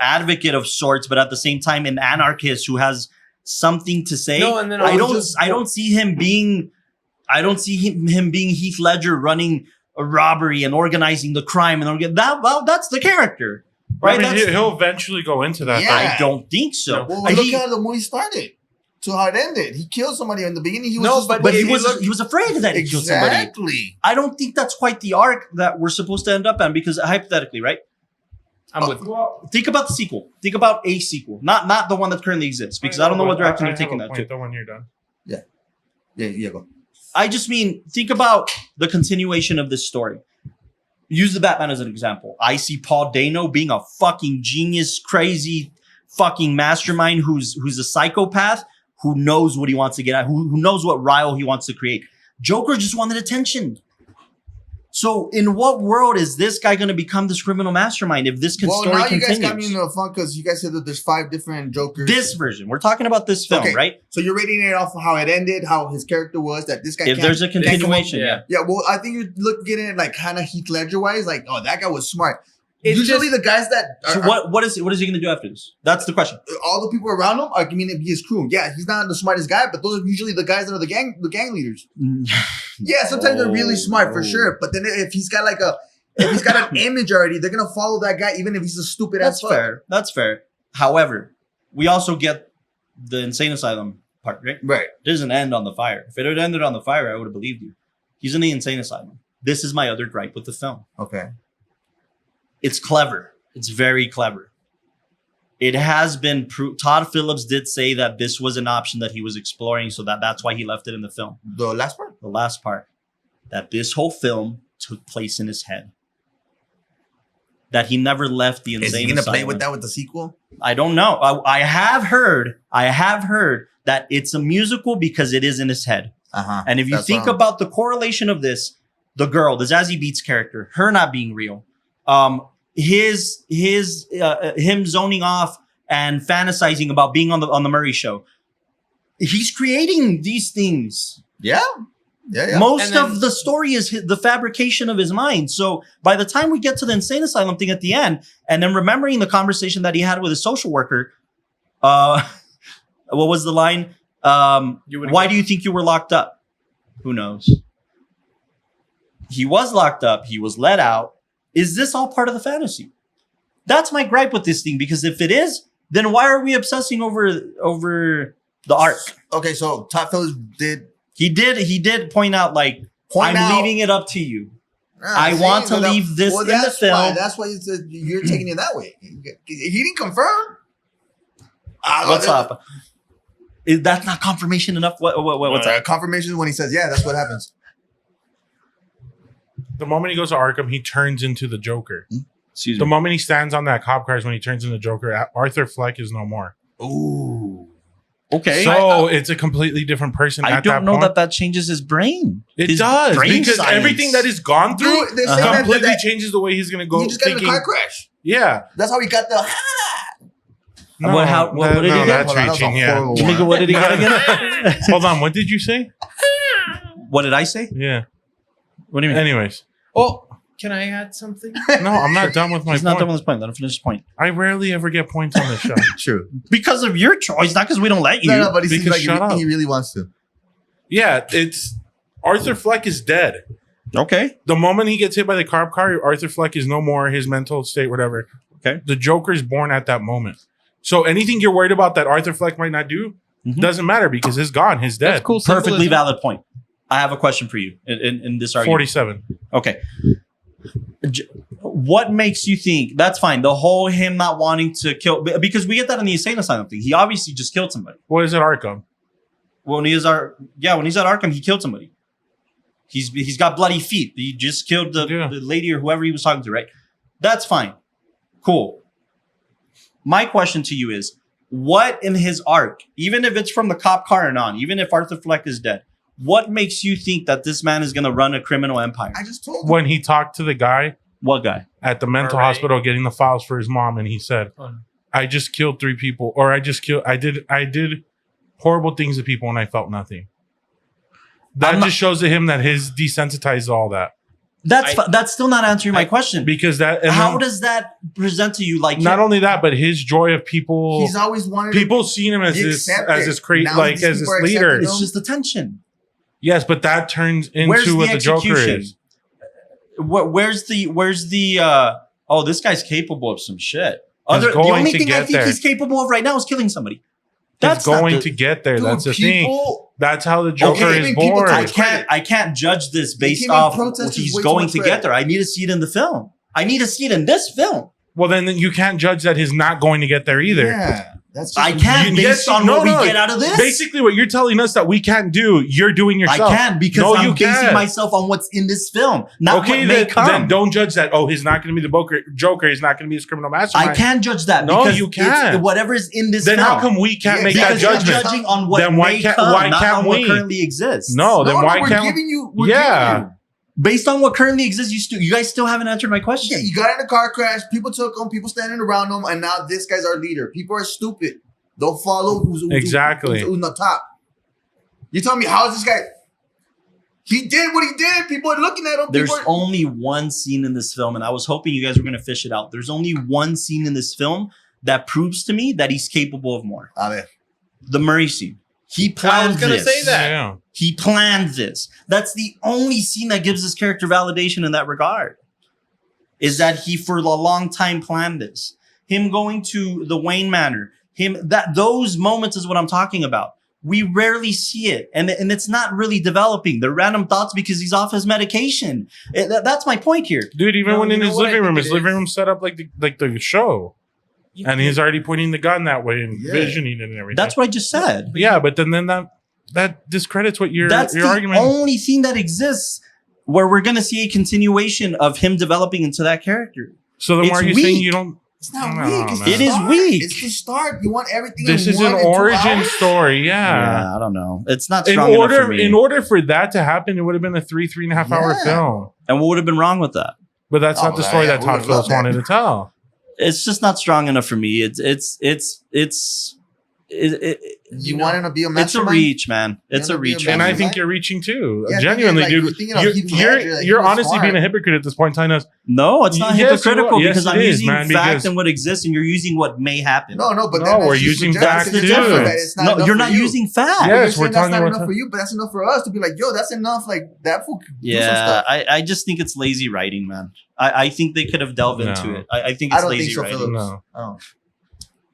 advocate of sorts, but at the same time, an anarchist who has something to say. No, and then I don't see him being Heath Ledger running a robbery and organizing the crime and that's the character, right? I mean, he'll eventually go into that. Yeah. I don't think so. Well, look how the movie started. To how it ended. He killed somebody in the beginning. He was but he was afraid that he killed somebody. Exactly. I don't think that's quite the arc that we're supposed to end up on, because hypothetically, right? I'm with. Think about the sequel. Think about a sequel, not the one that currently exists, because I don't know what direction you're taking that to. The one you're done. Yeah, go. I just mean, think about the continuation of this story. Use the Batman as an example. I see Paul Dano being a fucking genius, crazy fucking mastermind who's a psychopath, who knows what he wants to get at, who knows what rile he wants to create. Joker just wanted attention. So in what world is this guy going to become this criminal mastermind if this story continues? Well, now you guys got me in the fun because you guys said that there's 5 different Jokers. This version. We're talking about this film, right? So you're rating it off of how it ended, how his character was, that this guy If there's a continuation, yeah. Yeah, well, I think you're looking at it like kind of Heath Ledger-wise, like, oh, that guy was smart. Usually the guys that So what is he going to do after this? That's the question. all the people around him, I mean, his crew. Yeah, he's not the smartest guy, but those are usually the guys that are the gang leaders. Yeah, sometimes they're really smart for sure. But then if he's got an image already, they're gonna follow that guy, even if he's a stupid ass. That's fair. However, we also get the insane asylum part, right? Right. It doesn't end on the fire. If it had ended on the fire, I would have believed you. He's in the insane asylum. This is my other gripe with the film. Okay. It's clever. It's very clever. It has been Todd Phillips did say that this was an option that he was exploring, so that's why he left it in the film. The last part? The last part. That this whole film took place in his head. That he never left the insane asylum. Is he going to play with that with the sequel? I don't know. I have heard that it's a musical because it is in his head. Uh-huh. And if you think about the correlation of this, the girl, the Zazie Beetz character, her not being real, him zoning off and fantasizing about being on the Murray show. He's creating these things. Yeah. Most of the story is the fabrication of his mind. So by the time we get to the insane asylum thing at the end, and then remembering the conversation that he had with his social worker, what was the line? Why do you think you were locked up? Who knows? He was locked up. He was let out. Is this all part of the fantasy? That's my gripe with this thing, because if it is, then why are we obsessing over the arc? Okay, so Todd Phillips did point out, like, I'm leaving it up to you. I want to leave this in the film. That's why you're taking it that way. He didn't confirm. What's up? That's not confirmation enough. What's up? Confirmation is when he says, yeah, that's what happens. The moment he goes to Arkham, he turns into the Joker. Excuse the me. moment he stands on that cop car is when he turns into the Joker. Arthur Fleck is no more. Ooh. Okay. So it's a completely different person. I don't know that changes his brain. It does, because everything that he's gone through completely changes the way he's going to go. He just got in a car crash. Yeah. That's how he got the... No, what did he get? That's reaching, yeah. What did he get again? Hold on. What did you say? What did I say? Yeah. What do you mean? Anyways. Oh, can I add something? No, I'm not done with my point. He's not done with his point. Let him finish his point. I rarely ever get points on this show. True. Because of your choice, not because we don't let you. No, but he seems like he really wants to. Yeah, it's... Arthur Fleck is dead. Okay. The moment he gets hit by the cop car, Arthur Fleck is no more, his mental state, whatever. Okay. The Joker is born at that moment. So anything you're worried about that Arthur Fleck might not do doesn't matter, because he's gone. He's dead. That's cool. Perfectly valid point. I have a question for you in this argument. 47. Okay. What makes you think that's fine? The whole him not wanting to kill, because we get that in the insane asylum thing. He obviously just killed somebody. What is it, Arkham? When he's at Arkham, he killed somebody. He's got bloody feet. He just killed the lady or whoever he was talking to, right? That's fine. Cool. My question to you is, what in his arc, even if it's from the cop car and on, even if Arthur Fleck is dead, what makes you think that this man is going to run a criminal empire? I just told you. When he talked to the guy What guy? at the mental Alright. hospital getting the files for his mom, and he said, I just killed 3 people, or I did horrible things to people and I felt nothing. That just shows to him that his desensitized to all that. That's still not answering my question. Because that, and How then- does that present to you? Like, not only that, but his joy of people, He's always wanted people seeing him as be this, accepted. crazy, Now like these as this people are leader. accepting it's just attention. Yes, but that turns Where's into the what the Joker execution? is. Where's the oh, this guy's capable of some shit. He's The going only to thing I get think there. he's capable of right now is killing somebody. That's not going the- to get there. Dude, That's the thing. people- That's how the Joker Okay, is people born. talk- I can't judge this based giving off protesters he's way too going much to credit. get there. I need to see it in the film. I need to see it in this film. Well, then you can't judge that he's not going to get there either. Yeah. That's just I can't based on what we get out of this. Basically, what you're telling us that we can't do, you're doing yourself. I can because No, I'm you basing can't. myself on what's in this film, not Okay, what may come. then don't judge that. Oh, he's not going to be the Joker. He's not going to be his criminal mastermind. I can judge that. No, because you it's can't. whatever is in this Then film. how come we can't Yeah, make that Because you're judgment? judging on what Then why may can't- come, why not can't on what we? currently exists. No, then why we're can't? giving you? We're Yeah. giving you. Based on what currently exists, you guys still haven't answered my question. Yeah, you got in a car crash. People took him. People standing around him, and now this guy's our leader. People are stupid. They'll follow who's Exactly. who's the top. You tell me how is this guy? He did what he did. People are looking at him. There's People are, only one scene in this film, and I was hoping you guys were going to fish it out. There's only one scene in this film that proves to me that he's capable of more. A ver. The Murray scene. He I planned was gonna this. say that. Yeah. He planned this. That's the only scene that gives his character validation in that regard. Is that he for a long time planned this. Him going to the Wayne Manor. Those moments is what I'm talking about. We rarely see it, and it's not really developing. They're random thoughts because he's off his medication. That's my point here. Dude, even No, when you in know his what I living room, think his it living is? room set up like the show, and he's already pointing the gun that way and Yeah. visioning it and everything. That's what I just said. Yeah, but then that discredits what your That's the argument. only thing that exists where we're going to see a continuation of him developing into that character. So then why it's are you saying weak. you don't? It's not No, weak. It's man. the It is start. weak. It's the start. You want everything. This in is 1 an and 2 origin hours? story. Yeah. I don't know. It's not In strong enough for me. order for that to happen, it would have been a 3.5 hour Yeah. film. And what would have been wrong with that? But that's Oh, not the story yeah, that we Todd would've Phillips loved that. wanted to tell. It's just not strong enough for me. You want him to be a It's a mastermind? reach, man. It's a Wanna be a reach. And I Mastermind? think you're reaching too. Yeah, Genuinely, like, dude. you're thinking of Heath Ledger, like, You're he was honestly smart. being a hypocrite at this point, telling us No, it's not Yes, you hypocritical are. Yes, because it I'm is, using man, fact because- and what exists, and you're using what may happen. No, but No, then we're that's just using subjective. facts That's the too. difference. That it's not No, enough you're for not you. using facts. Yeah. You're Yes, we're saying that's telling not you enough what's for you, but that's enough for us to be like, yo, that's enough. Like that fool can do some Yeah, stuff. I just think it's lazy writing, man. I think they could have delved No. into it. I think I it's don't lazy think so, writing. Phillips. no. Oh.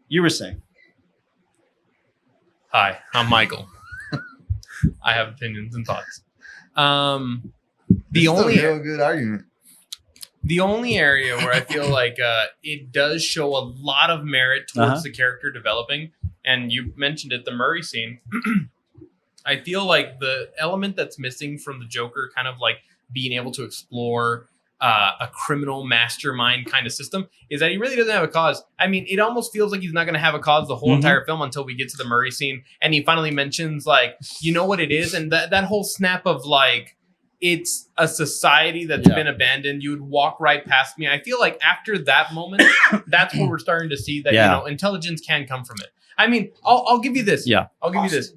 You were saying. Hi, I'm Michael. I have opinions and thoughts. It's still a real good argument. The only area where I feel like it does show a lot of merit towards Uh-huh. the character developing, and you mentioned it, the Murray scene. I feel like the element that's missing from the Joker, kind of like being able to explore a criminal mastermind kind of system, is that he really doesn't have a cause. I mean, it almost feels like he's not going to have a cause the whole Mhm. entire film until we get to the Murray scene, and he finally mentions like, you know what it is, and that whole snap of like, it's a society that's Yeah. been abandoned. You would walk right past me. I feel like after that moment, that's where we're starting to see that Yeah. you know intelligence can come from it. I mean, I'll give you this. Yeah. I'll give you this.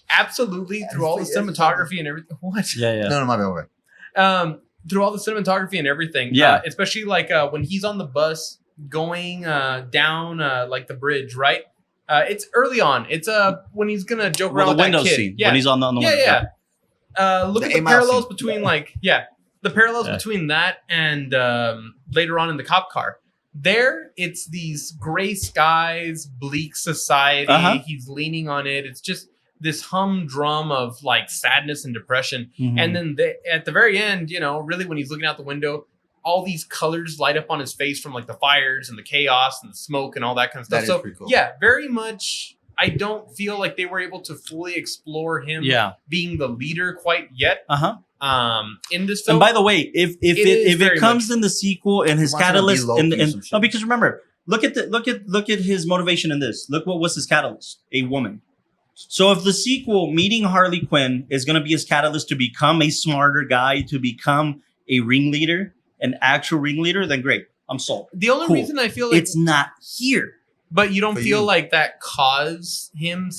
Absolutely, through all the cinematography and everything. What? Yeah. No, my bad. Through all the cinematography and everything. Yeah. Especially like when he's on the bus going down like the bridge, right? It's early on. It's when he's gonna joke Well, around the with that window kid. scene Yeah. when he's on the window. Yeah. Look The at the 8 Mile parallels scene. between the parallels Yeah. between that and later on in the cop car. There, it's these gray skies, bleak society. Uh-huh. He's leaning on it. It's just this humdrum of like sadness and depression. Mhm. And then at the very end, you know, really when he's looking out the window, all these colors light up on his face from like the fires and the chaos and the smoke and all that kind of stuff. That is So pretty cool. yeah, very much. I don't feel like they were able to fully explore him Yeah. being the leader quite yet. Uh-huh. in this film. And by the way, if it comes in the sequel and his He wants him to be catalyst Loki or and some shit. no, because remember, look at his motivation in this. What was his catalyst? A woman. So if the sequel, meeting Harley Quinn, is going to be his catalyst to become a smarter guy, to become a ringleader, an actual ringleader, then great. I'm sold. The only Cool. reason I feel like It's not here. but you don't For feel you. like that caused him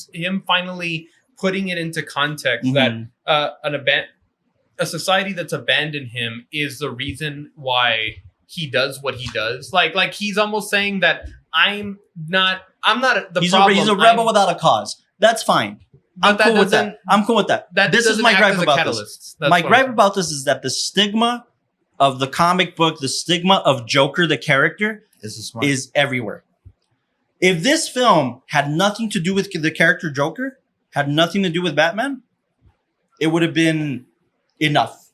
finally putting it into context Mhm. that a society that's abandoned him is the reason why he does what he does. Like he's almost saying that I'm not the He's problem. a rebel without a cause. That's fine. I'm But that cool with that. doesn't- I'm cool with that. That This is doesn't my act gripe as a about this. catalyst. That's My what gripe I'm- about this is that the stigma of the comic book, the stigma of Joker, the character, This is smart. is everywhere. If this film had nothing to do with the character Joker, had nothing to do with Batman, it would have been enough.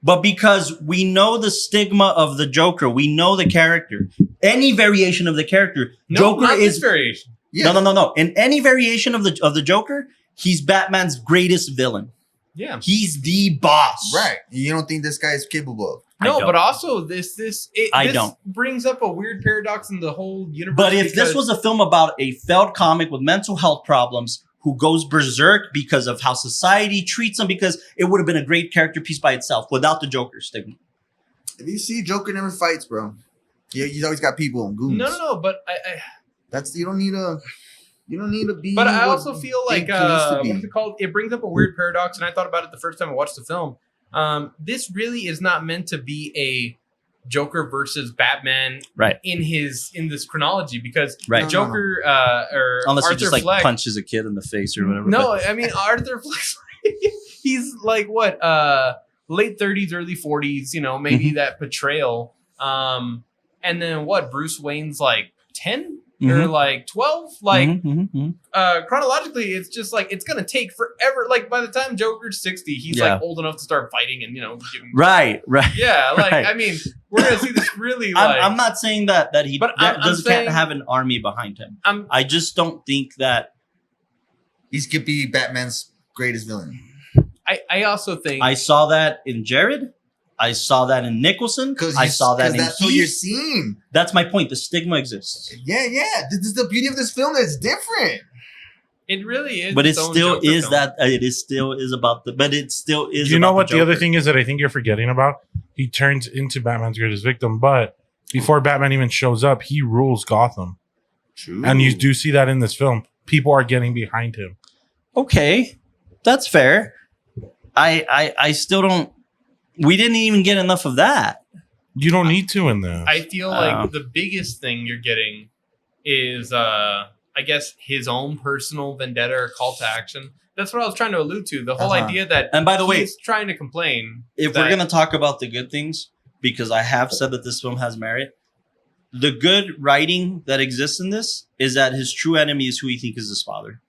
But because we know the stigma of the Joker, we know the character, any variation of the character, No, Joker not this is variation. Yeah. no. In any variation of the Joker, he's Batman's greatest villain. Yeah. He's the boss. Right. You don't think this guy is capable of? I No, don't. but also this I don't. brings up a weird paradox in the whole universe. But if this because- was a film about a failed comic with mental health problems who goes berserk because of how society treats him, because it would have been a great character piece by itself without the Joker stigma. If you see Joker never fights, bro. Yeah, he's always got people and goons. no, but That's you don't need to be. But I what also feel like Big King used to be. what's it called? It brings up a weird paradox, and I thought about it the first time I watched the film. This really is not meant to be a Joker versus Batman Right. in this chronology because Right. No, Joker or Unless Arthur he just like Fleck. punches a kid in the face or whatever. No, but- I mean Arthur Fleck. He's like what late 30s, early 40s. You know, maybe Mhm. that portrayal. And then what? Bruce Wayne's like 10 or Mhm. like 12. Like Mhm. chronologically, it's just like it's gonna take forever. Like by the time Joker's 60, he's Yeah. like old enough to start fighting and giving. Right. Yeah, like Right. I mean, we're gonna see this really like. I'm not saying that he But I'm can't saying- have an army behind him. I'm- I just don't think that. He's could be Batman's greatest villain. I also think I saw that in Jared. I saw that in Nicholson. I saw that in that's what you're Heath. seeing. That's my point. The stigma exists. Yeah. This is the beauty of this film. It's different. it really is. But it its own still Joker is film. that it still is about the. But it still is. You know about what the other Joker. thing is that I think you're forgetting about? He turns into Batman's greatest victim, but before Batman even shows up, he rules Gotham. True. And you do see that in this film. People are getting behind him. Okay, that's fair. I still don't. We didn't even get enough of that. You don't need to in this. I feel like Oh. the biggest thing you're getting is I guess his own personal vendetta or call to action. That's what I was trying to allude to. The whole Uh-huh. idea that And by the way, he's trying to complain. if that- we're gonna talk about the good things, because I have said that this film has merit, the good writing that exists in this is that his true enemy is who he thinks is his father,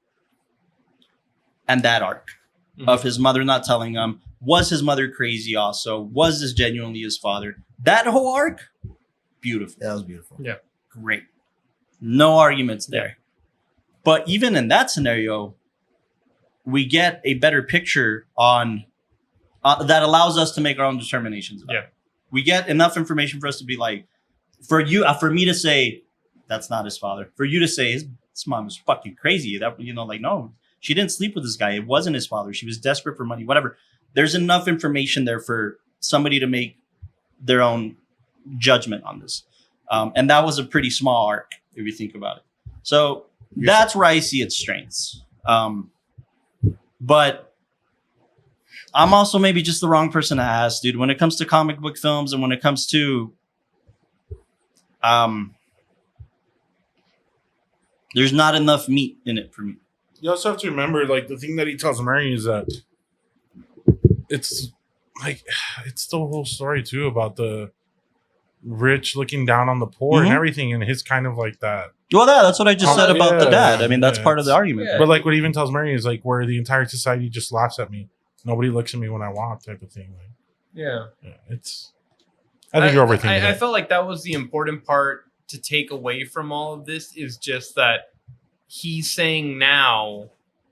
and that arc Mhm. of his mother not telling him. Was his mother crazy? Also, was this genuinely his father? That whole arc, beautiful. That was beautiful. Yeah. Great. No arguments there. But even in that scenario, we get a better picture on that allows us to make our own determinations about Yeah. it. We get enough information for us to be like, for me to say, that's not his father. For you to say, his mom was fucking crazy. That, like, no, she didn't sleep with this guy. It wasn't his father. She was desperate for money, whatever. There's enough information there for somebody to make their own judgment on this. And that was a pretty small arc, if you think about it. So that's where I see its strengths. But I'm also maybe just the wrong person to ask, dude. When it comes to comic book films and when it comes to there's not enough meat in it for me. You also have to remember, like, the thing that he tells Mary is that it's like it's the whole story too about the rich looking down on the poor and Mhm. everything, and his kind of like that. Well, that's what I just Oh, said about the yeah, dad. I mean, that's yeah, part of the it's- argument. yeah. But like what he even tells Mary is like where the entire society just laughs at me. Nobody looks at me when I walk, type of thing. Like, Yeah. it's. I think you're overthinking I it. felt like that was the important part to take away from all of this is just that he's saying now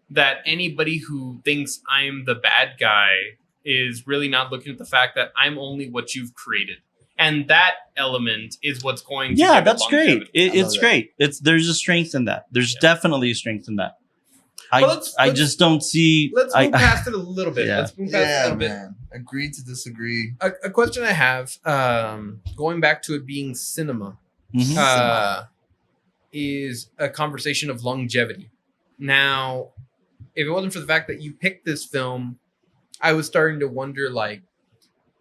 that anybody who thinks I'm the bad guy is really not looking at the fact that I'm only what you've created. And that element is what's going to Yeah, give it that's great. longevity. It's that. great. There's a strength in that. There's definitely a strength in that. I just don't see. Let's move past it a little bit. Yeah. Let's move past it a little bit. Man. Agree to disagree. A question I have, going back to it being cinema, Mhm. is a conversation of longevity. Now, if it wasn't for the fact that you picked this film, I was starting to wonder, like,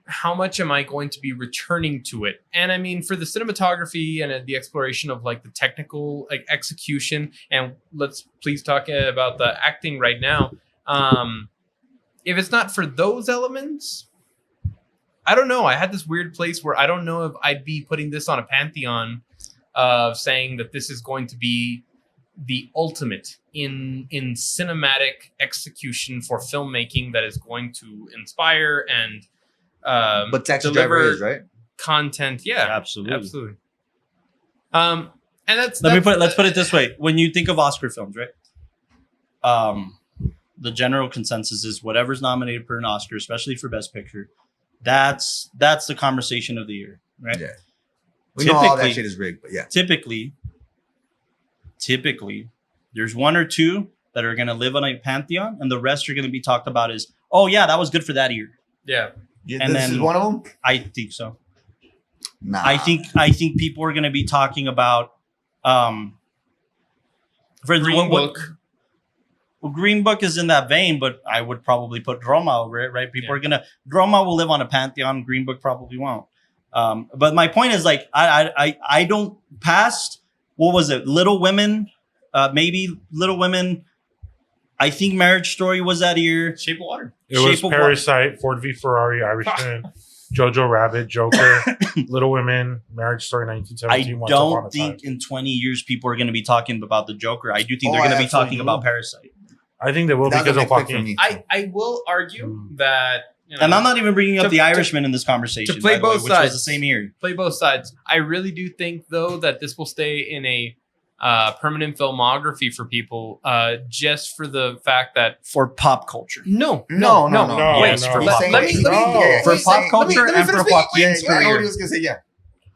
how much am I going to be returning to it? And I mean, for the cinematography and the exploration of like the technical like execution, and let's please talk about the acting right now. If it's not for those elements, I don't know. I had this weird place where I don't know if I'd be putting this on a pantheon of saying that this is going to be the ultimate in cinematic execution for filmmaking that is going to inspire and But Taxi deliver Driver is, right? content. Yeah, Absolutely. And let's put it this way. When you think of Oscar films, right? The general consensus is whatever's nominated for an Oscar, especially for Best Picture, that's the conversation of the year, right? Yeah. We know all that Typically- shit is rigged, but yeah. Typically, there's one or two that are going to live on a pantheon, and the rest are going to be talked about as, oh yeah, that was good for that year. Yeah. And This is then- one of them? I think so. Nah. I think people are going to be talking about for Green Book. Well, Green Book is in that vein, but I would probably put Roma over it, right? People are gonna Roma will live on a pantheon. Green Book probably won't. But my point is, like, I don't past what was it? Little Women, maybe Little Women. I think Marriage Story was that year. Shape of Water. It was Shape of Parasite, Ford v Ferrari, Irishman, Jojo Rabbit, Joker, Little Women, Marriage Story, I 1917. Once Upon don't a think Time. in 20 years people are going to be talking about the Joker. I do think they're Oh, going to be absolutely talking do. about Parasite. I think they will That was because a of big pick for Joaquin. me. I will argue that, you know, And I'm not even bringing up To- the to- Irishman in this conversation. to play by the way, both which was sides. the same year. play both sides. I really do think, though, that this will stay in a permanent filmography for people, just for the fact that For pop culture. no, No. Wait, He's for saying- pop- let me- he's let me- saying- yeah, For he's pop saying- culture let me and for finish Joaquin's speaking. Yeah, I know what career. he was gonna say.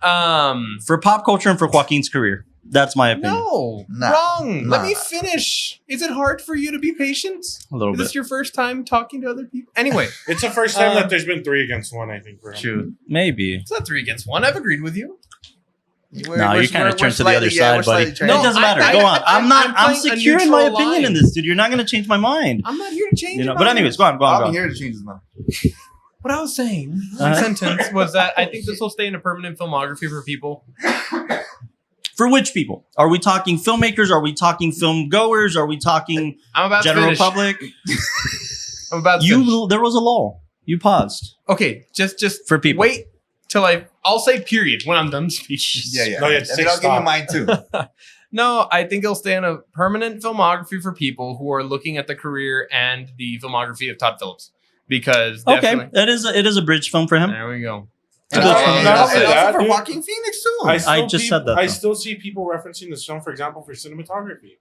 Yeah. For pop culture and for Joaquin's career. That's my opinion. no, Nah. wrong. Let me Nah. finish. Is it hard for you to be patient? A little Is bit. this your first time talking to other people? Anyway, It's the first time that there's been 3 against 1, I think, for him. Shoot. Maybe. it's not 3 against 1. I've agreed with you. No, you kind of turned to the other side, buddy. No, it doesn't matter. I- Go on. I'm I'm playing a secure in my neutral opinion in line. this, dude. You're not going to change my mind. I'm not here to change You know. your But mind. anyways, go on. I'm here to change his mind. What I was saying, my sentence was that I think this will stay in a permanent filmography for people. For which people? Are we talking filmmakers? Are we talking film goers? Are we talking I'm about to general finish. public? I'm about to finish. There was a lull. You paused Okay, just for people. wait till I'll say period when I'm done speaking. Yeah. No, yeah, And say then I'll give you stop. mine too. No, I think it'll stay in a permanent filmography for people who are looking at the career and the filmography of Todd Phillips. Because Okay, definitely, it is a bridge film for him. there we go. It's a And good also- film. and Not also only that, for dude. Joaquin Phoenix too. I just said that, I though. still see people referencing this film, for example, for cinematography.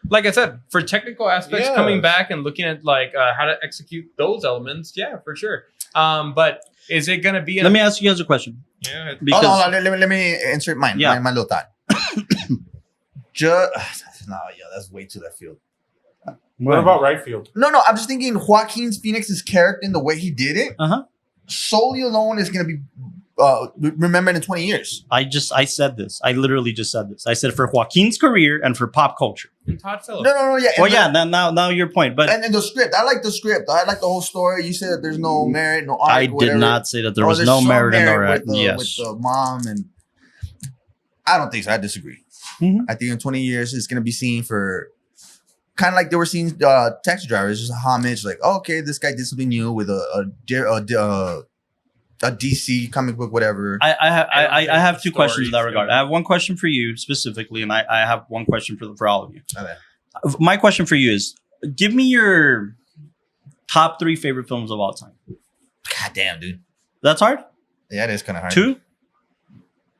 Like I said, for technical aspects, Yes. coming back and looking at like how to execute those elements, yeah, for sure. But is it going to be? Let me ask you guys a question. Yeah, Because Hold on, let me insert mine. Yeah. My little thought. No, yeah, that's way too left field. What about right field? No, I'm just thinking Joaquin Phoenix's character and the way he did it, solely alone is going to be remembered in 20 years. I said this. I literally just said this. I said for Joaquin's career and for pop culture. and Todd Phillips. No, yeah. Well, yeah. Now your point, but And the script. I like the script. I like the whole story. You said that there's no merit, no arc. I did whatever. not say that there Oh, was there's no some merit in the with the, yes. with the mom, and I don't think so. I disagree. Mhm. I think in 20 years it's going to be seen for kind of like they were seeing Taxi Driver. It's just a homage, like, oh, okay, this guy did something new with a DC comic book, whatever. I have two questions in that Story, regard. I have one question for you specifically, and I have one question for all of you. Okay. My question for you is: give me your top 3 favorite films of all time. God damn, dude. That's hard. Yeah, it is kind of hard. 2.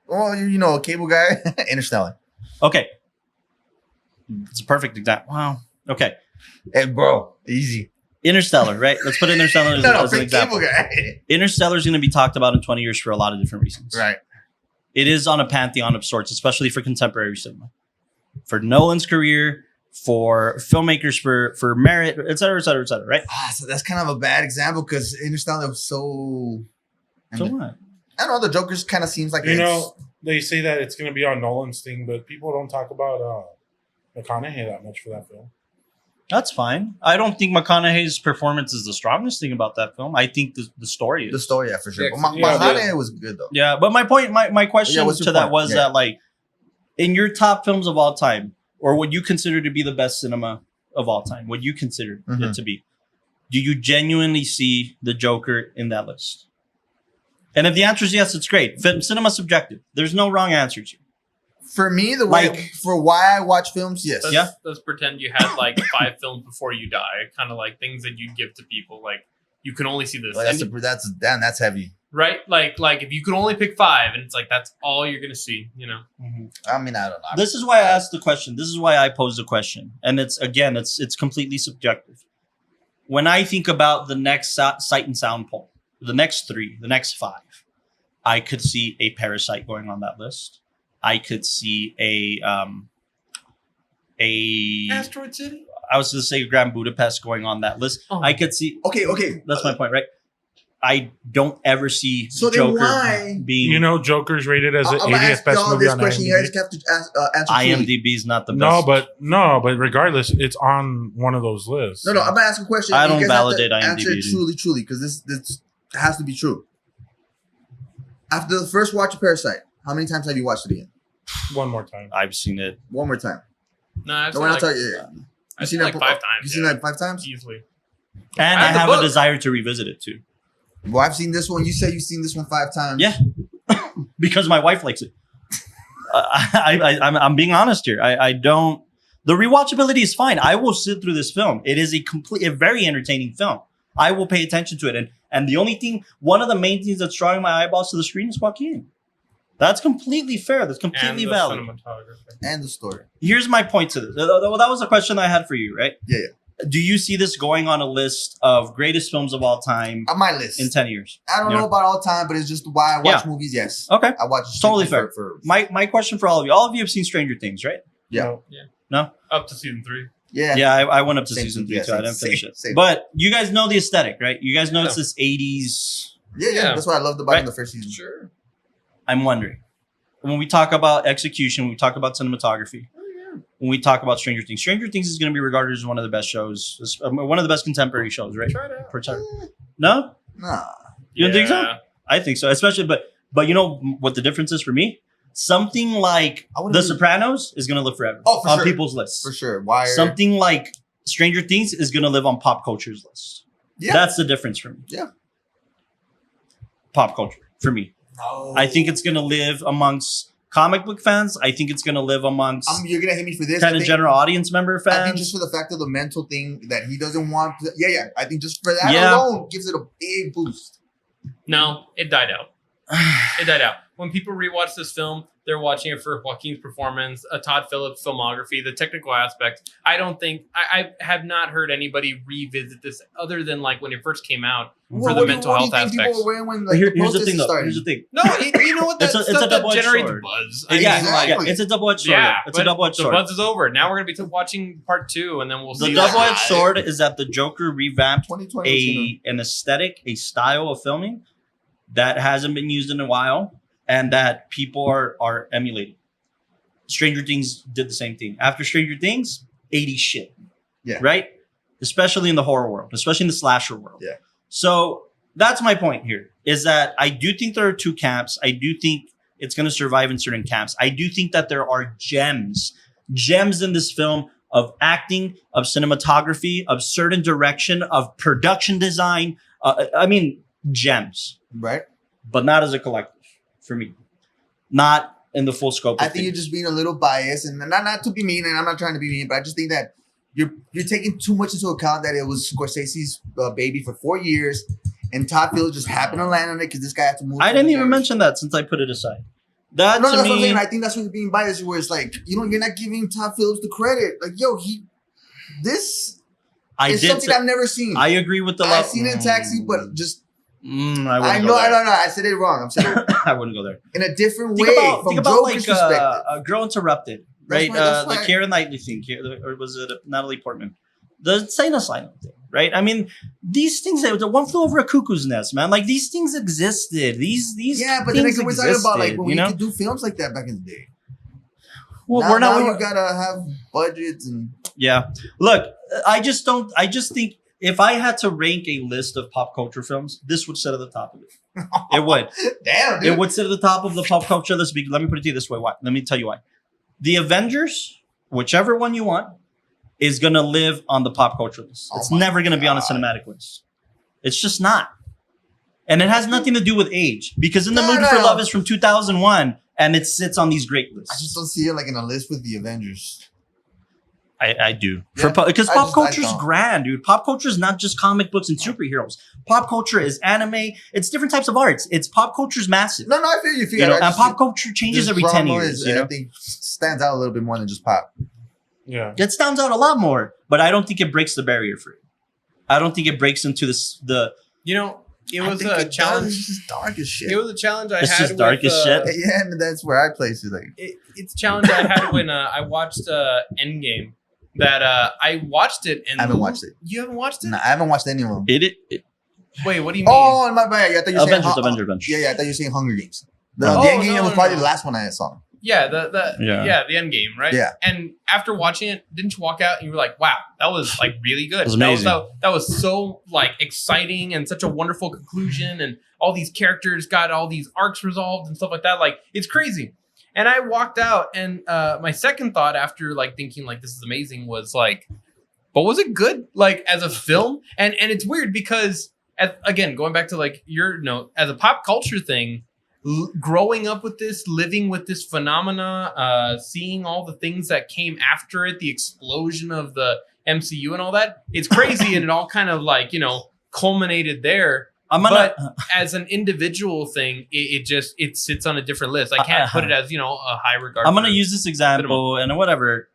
Well, you know, cable guy, Interstellar. Okay. It's a perfect example. Wow. Okay. Hey, bro, easy. Interstellar, right? Let's put Interstellar as, No, as an big cable example. guy. Interstellar is going to be talked about in 20 years for a lot of different reasons. Right. It is on a pantheon of sorts, especially for contemporary cinema. For Nolan's career, for filmmakers, for merit, et cetera, right? So that's kind of a bad example because Interstellar was so. So what? I don't know. The Joker's kind of seems like You know, they say that it's going to be on Nolan's thing, but people don't talk about McConaughey that much for that film. That's fine. I don't think McConaughey's performance is the strongest thing about that film. I think the story is. the story, yeah, for sure. Yeah, But yeah, McConaughey was good though. Yeah, but my point, my question Yeah, what's your to that point? was Yeah. that, like, in your top films of all time, or what you consider to be the best cinema of all time, what you consider it to be, do you genuinely see the Joker in that list? And if the answer is yes, it's great. Cinema subjective. There's no wrong answers here. For me, the way Like- for why I watch films, yes. Let's pretend you had like 5 films before you die, kind of like things that you'd give to people. Like you can only see this, Well, that's heavy. right? Like if you could only pick 5, and it's like that's all you're gonna see, you know. I mean, I don't know. This is why I asked the question. This is why I posed the question. And it's completely subjective. When I think about the next Sight and Sound poll, the next 3, the next 5, I could see a Parasite going on that list. I could see a Asteroid City. I was going to say Grand Budapest going on that list. Oh. I could see. Okay. That's my point, right? I don't ever see So then Joker why- being. You know, Joker's rated as the I'm gonna 80th ask best y'all movie this on question. You IMDb. guys have to answer truly. IMDb is not the best. No, but regardless, it's on one of those lists. No, I'm gonna ask a question. I You don't guys have to validate IMDb, Answer it dude. truly, because this has to be true. After the first watch of Parasite, how many times have you watched it again? One more time. I've seen it. One more time. No, I've No, seen we're like, not talking. I've seen like 5 times. You seen that 5 times? Easily. And I I have the have a book. desire to revisit it too. Well, I've seen this one. You said you've seen this one 5 times. Yeah. Because my wife likes it. I'm being honest here. I don't. The rewatchability is fine. I will sit through this film. It is a very entertaining film. I will pay attention to it. And the only thing, one of the main things that's drawing my eyeballs to the screen is Joaquin. That's completely fair. That's completely And the valid. cinematography. And the story. Here's my point to this. That was a question I had for you, right? Yeah. Do you see this going on a list of greatest films of all time On my list. in 10 years? I don't Yeah. know about all time, but it's just why I watch movies. Yes. Okay. I watch Totally strictly fair. My question for all of you have seen Stranger Things, right? Yeah. No? Up to season 3. Yeah. Yeah, I went up to Same season thing. 3 Yeah, too. I didn't same- finish it. same. But you guys know the aesthetic, right? You guys know it's this 80s. Yeah. Yeah. That's what I loved about it in the first season. Sure. I'm wondering, when we talk about execution, when we talk about cinematography, when we talk about Stranger Things is going to be regarded as one of the best shows, one of the best contemporary shows, right? Try it out. Per time. No? Nah. You don't think so? Yeah. I think so, especially, but you know what the difference is for me? Something like I wouldn't The be- Sopranos is going to live forever Oh, for on sure. people's lists. For sure. Wire. Something like Stranger Things is going to live on pop culture's list. Yeah. That's the difference for me. Yeah. Pop culture for me. No. I think it's going to live amongst comic book fans. I think it's going to live amongst You're gonna hit me for this. kind I of think- general audience member I think fans. just for the fact of the mental thing that he doesn't want. Yeah. I think just for that Yeah. alone gives it a big boost. No, it died out. It died out. When people rewatch this film, they're watching it for Joaquin's performance, Todd Phillips' filmography, the technical aspects. I don't think I have not heard anybody revisit this other than like when it first came out for the mental health What do you think people aspects. were wearing when But like, here's the the protest thing, though. started? Here's the thing. No, you know what? That It's a stuff that double-edged generates sword. buzz. Yeah, Exactly. it's a double-edged sword. Yeah, It's a but double-edged the sword. buzz is over. Now we're gonna be watching part 2, and then we'll The see. double-edged sword is that the Joker revamped 2020. an aesthetic, a style of filming that hasn't been used in a while, and that people are emulating. Stranger Things did the same thing. After Stranger Things, 80s shit. Yeah. Right? Especially in the horror world, especially in the slasher world. Yeah. So that's my point here, is that I do think there are 2 camps. I do think it's going to survive in certain camps. I do think that there are gems in this film of acting, of cinematography, of certain direction, of production design. Gems, Right. but not as a collective for me. Not in the full scope of I think you're just being a little biased, and not to be mean, and I'm not trying to be mean, but I just think that you're taking too much into account that it was Scorsese's baby for 4 years, and Todd Phillips just happened to land on it because this guy had to move. I to didn't the even area. mention that since I put it aside. That No, to that's what I'm me, saying. I think that's where you're being biased, where it's like, you're not giving Todd Phillips the credit. Like, yo, It's something I've never seen. I agree with the. I've seen it in Taxi, but just. I know. I said it wrong. I'm saying I wouldn't go there. in a different way. Think about like Girl Interrupted, right? That's the Keira Knightley thing, or was it Natalie Portman? The Insane Asylum thing, right? I mean, these things. The One Flew Over a Cuckoo's Nest, man. Like these things existed. These. Yeah, but then we're talking about like when we could do films like that back in the day. Well, now you gotta have budgets and. Yeah. Look, I just don't. I just think. If I had to rank a list of pop culture films, this would sit at the top of it. It would. Damn, dude. It would sit at the top of the pop culture list. Let me put it to you this way. Why? Let me tell you why. The Avengers, whichever one you want, is going to live on the pop culture list. It's never going to be on a cinematic list. It's just not. And it has nothing to do with age. Because In the Mood for Love is from 2001, and it sits on these great lists. I just don't see it like in a list with the Avengers. I do. Because pop culture is grand, dude. Pop culture is not just comic books and superheroes. Pop culture is anime. It's different types of arts. It's pop culture is massive. No, I feel you. You know, and pop culture changes every 10 years. I think stands out a little bit more than just pop. Yeah. It stands out a lot more, but I don't think it breaks the barrier for it. I don't think it breaks into it was a challenge. It's just dark as shit. It was a challenge I had. It's just dark as shit. Yeah, and that's where I place it. Like it's a challenge I had when I watched Endgame. That I watched it and I haven't watched it. You haven't watched it? No, I haven't watched any of them. Wait, what do you mean? Oh, my bad. I thought you were saying Avengers. Yeah, I thought you were saying Hunger Games. The Endgame was probably the last one I saw. Yeah, the Endgame, right? Yeah. And after watching it, didn't you walk out and you were like, "Wow, that was like really good. It was amazing. That was so like exciting and such a wonderful conclusion, and all these characters got all these arcs resolved and stuff like that. Like it's crazy." And I walked out, and my second thought after like thinking like this is amazing was like, but was it good like as a film? And it's weird because again going back to like your note as a pop culture thing, growing up with this, living with this phenomena, seeing all the things that came after it, the explosion of the MCU and all that, it's crazy, and it all kind of like culminated there. But as an individual thing, it sits on a different list. I can't put it as a high regard. I'm gonna use this example and whatever.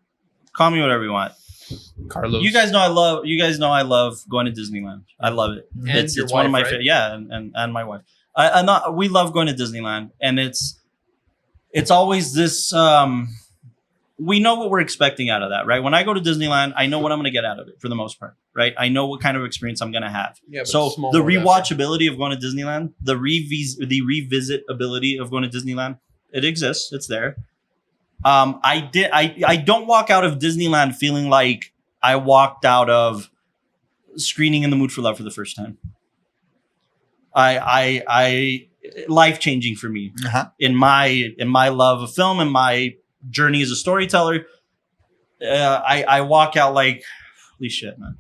Call me whatever you want. Carlos, you guys know I love going to Disneyland. I love it. And it's wife, one of my right? and my wife. We love going to Disneyland, and it's always this. We know what we're expecting out of that, right? When I go to Disneyland, I know what I'm going to get out of it for the most part, right? I know what kind of experience I'm going to have. Yeah, so the rewatchability of going to Disneyland, the revisit ability of going to Disneyland, it exists. It's there. I don't walk out of Disneyland feeling like I walked out of screening In the Mood for Love for the first time. I life-changing for me in my love of film and my journey as a storyteller. I walk out like, holy shit, man.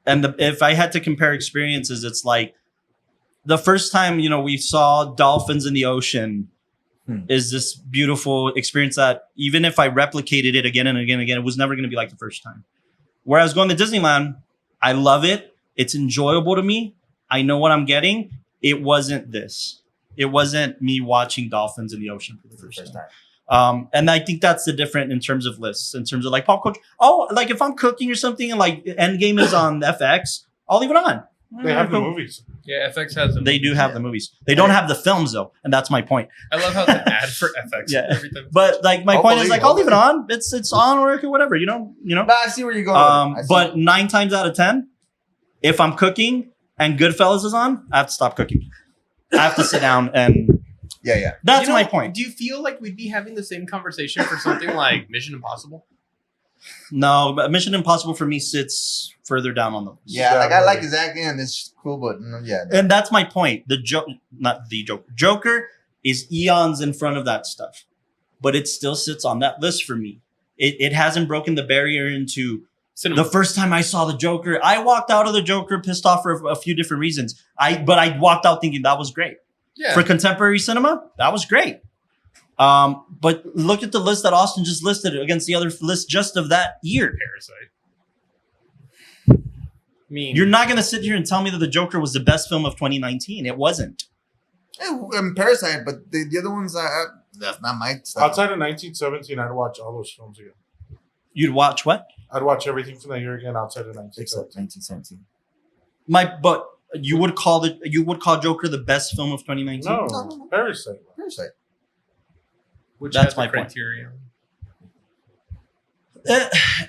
If I had to compare experiences, it's like the first time, we saw dolphins in the ocean is this beautiful experience that even if I replicated it again and again and again, it was never going to be like the first time. Whereas going to Disneyland, I love it. It's enjoyable to me. I know what I'm getting. It wasn't this. It wasn't me watching dolphins in the ocean for the first time. And I think that's the difference in terms of lists, in terms of like pop culture. Oh, like if I'm cooking or something and like Endgame is on FX, I'll leave it on. They have the movies. Yeah, FX has them. They do have the movies. They don't have the films though, and that's my point. I love how it's an ad for FX. Yeah, every time. But like my point is like I'll leave it on. It's on or whatever. But I see where you're going. But 9 times out of 10, if I'm cooking and Goodfellas is on, I have to stop cooking. I have to sit down and yeah. That's my point. Do you feel like we'd be having the same conversation for something like Mission Impossible? No, but Mission Impossible for me sits further down on the list. Yeah, like I like his acting and it's cool, but yeah. And that's my point. Joker is eons in front of that stuff, but it still sits on that list for me. It hasn't broken the barrier into cinema. The first time I saw the Joker, I walked out of the Joker pissed off for a few different reasons. But I walked out thinking that was great. Yeah. For contemporary cinema, that was great. But look at the list that Austin just listed against the other list just of that year. Parasite. You're not going to sit here and tell me that the Joker was the best film of 2019. It wasn't. Parasite, but the other ones, that's not my style. Outside of 1917, I'd watch all those films again. You'd watch what? I'd watch everything from that year again outside of 1917. Except 1917. But you would call Joker the best film of 2019? No, Parasite. Which That's has the my point. criteria.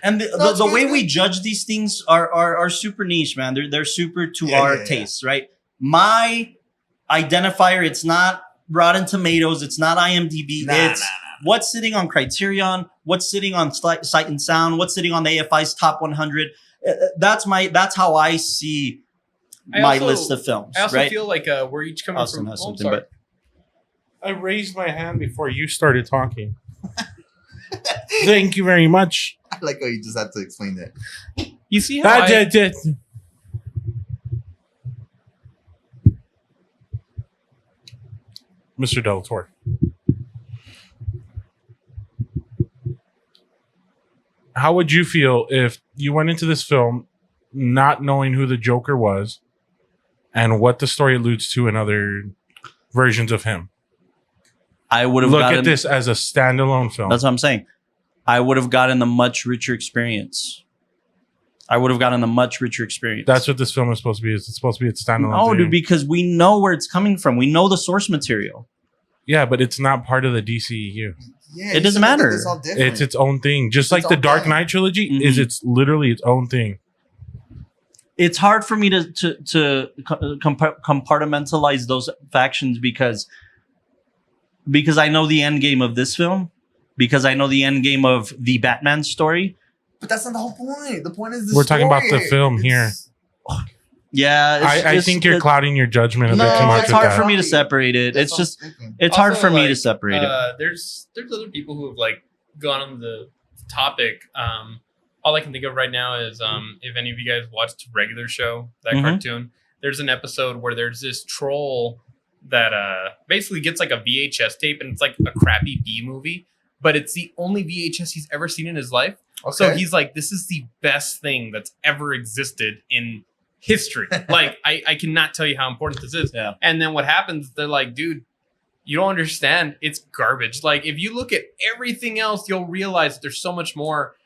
And No, the it's good, way it's we good. judge these things are super niche, man. They're super to Yeah, our yeah, yeah. tastes, right? My identifier, it's not Rotten Tomatoes, it's not IMDb, it's what's sitting on Criterion, what's sitting on Sight and Sound, what's sitting on the AFI's top 100. That's how I see my list of films. I also right? feel like we're each coming Austin from. has Oh, something, sorry. but I raised my hand before you started talking. Thank you very much. I like how you just had to explain that. You see how Mr. Delatorre. How would you feel if you went into this film not knowing who the Joker was and what the story alludes to in other versions of him? I would have Look gotten at this as a standalone film. That's what I'm saying. I would have gotten a much richer experience. That's what this film is supposed to be. It's supposed to be a standalone No, thing. dude, because we know where it's coming from. We know the source material. Yeah, but it's not part of the DCEU. Yeah, It you doesn't said that matter. It's all different. It's its own thing. Just It's like the all Dark bad. Knight trilogy Mhm. it's literally its own thing. It's hard for me to compartmentalize those factions because I know the end game of this film, because I know the end game of the Batman story. But that's not the whole point. The point is the We're talking about story. the film here. Yeah, I think you're clouding your judgment a No, bit too much it's with hard that. for me to separate it. That's It's what just I'm thinking. it's hard Also, for me to like, separate it. There's other people who have like gone on the topic. All I can think of right now is if any of you guys watched Regular Show, that Mhm. cartoon. There's an episode where there's this troll that basically gets like a VHS tape, and it's like a crappy B movie, but it's the only VHS he's ever seen in his life. Okay. So he's like, this is the best thing that's ever existed in history. Like, I cannot tell you how important this is. Yeah. And then what happens, they're like, dude, you don't understand. It's garbage. Like, if you look at everything else, you'll realize there's so much more.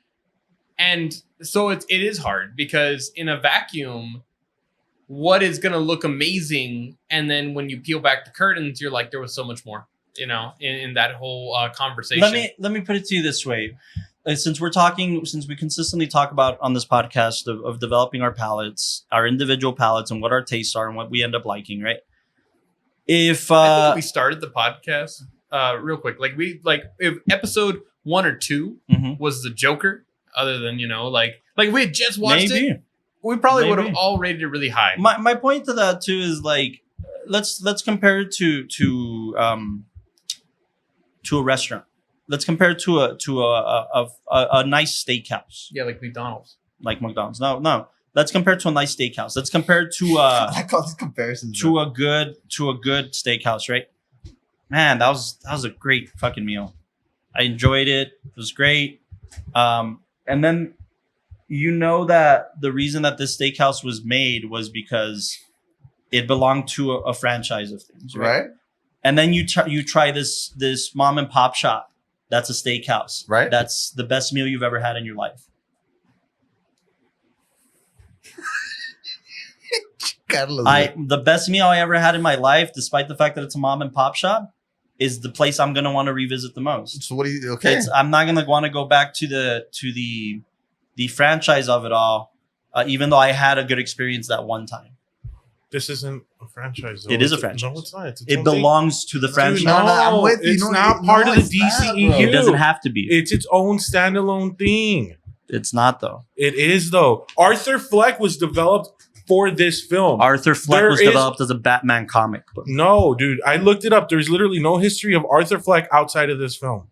And so it is hard because in a vacuum, what is going to look amazing? And then when you peel back the curtains, you're like, there was so much more, in that whole conversation. Let me put it to you this way. Since we consistently talk about on this podcast of developing our palettes, our individual palettes, and what our tastes are and what we end up liking, right? If I think we started the podcast real quick. If episode 1 or 2 Mhm. was the Joker, other than, like we had just watched maybe. it, we probably would have Maybe. all rated it really high. My point to that too is like let's compare it to a restaurant. Let's compare it to a nice steakhouse Yeah, like McDonald's. like McDonald's. No. Let's compare it to a nice steakhouse. Let's compare it to I call these comparisons. to a good steakhouse, right? Man, that was a great fucking meal. I enjoyed it. It was great. And then that the reason that this steakhouse was made was because it belonged to a franchise of things, right? right? And then you try this mom and pop shop. That's a steakhouse, Right. That's the best meal you've ever had in your life. Carlos. The best meal I ever had in my life, despite the fact that it's a mom and pop shop, is the place I'm gonna want to revisit the most. So what do you? Okay. I'm not gonna want to go back to the franchise of it all, even though I had a good experience that one time. This isn't a franchise. Though. It is a It's franchise. No, it's not. It's its It own thing. belongs to the Dude, franchise. no, I'm with you. It's No, not no, part of the it's not, DCEU. bro. It doesn't have to be. It's its own standalone thing. It's not though. It is though. Arthur Fleck was developed for this film. Arthur Fleck There was is- developed as a Batman comic book. No, dude. I looked it up. There's literally no history of Arthur Fleck outside of this film.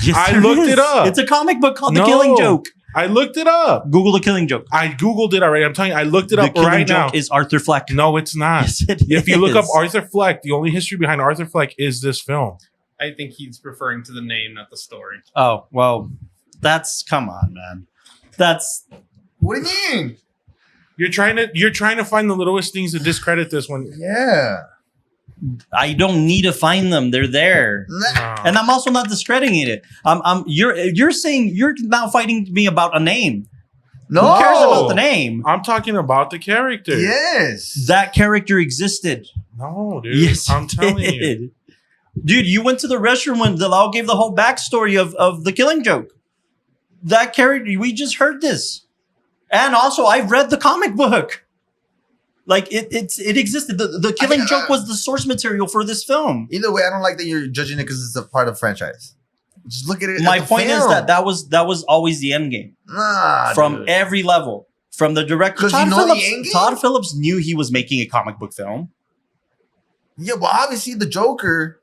Yes, I there looked is. it up. It's a comic book called The No. Killing Joke. I looked it up. Google The Killing Joke. I Googled it already. I'm telling you, I looked it The up Killing right now. Joke is Arthur Fleck. No, it's not. Yes, it If you look up is. Arthur Fleck, the only history behind Arthur Fleck is this film. I think he's referring to the name, not the story. Oh, well, come on, man. What do you mean? You're trying to find the littlest things to discredit this one. Yeah. I don't need to find them. They're there. And I'm also not discrediting it. You're saying you're now fighting me about a name. No. Who cares about the name? I'm talking about the character. Yes. That character existed. No, dude. Yes, I'm it telling you. did. Dude, you went to the restroom when Delau gave the whole backstory of the Killing Joke. That character, we just heard this. And also, I've read the comic book. Like, it existed. The Killing Joke was the source material for this film. Either way, I don't like that you're judging it because it's a part of the franchise. Just look at it. My as a point is film. that was always the end game. Nah, From dude. every level. From the director. 'Cause you know the end game? Todd Phillips knew he was making a comic book film. Yeah, well, obviously the Joker.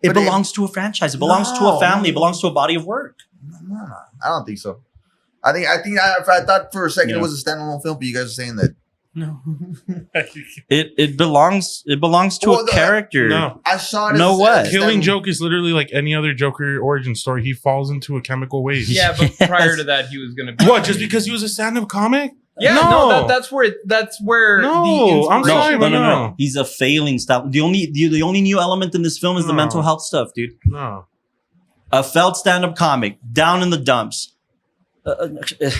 It But belongs to a franchise. It belongs to a family. It belongs to a body of work. No, I don't think so. I thought for a second it was a standalone film, but you guys are saying that. No. It belongs to Well, a character. No. I saw it. No as, what? as Killing stand- Joke is literally like any other Joker origin story. He falls into a chemical waste. Yeah, but Yes. prior to that, he was going to be. What? Just because he was a stand-up comic? Yeah, No. that's where No, the I'm inspiration. sorry, but no. He's a failing style. The only new element in this film is the No. mental health stuff, dude. No. A failed stand-up comic, down in the dumps. The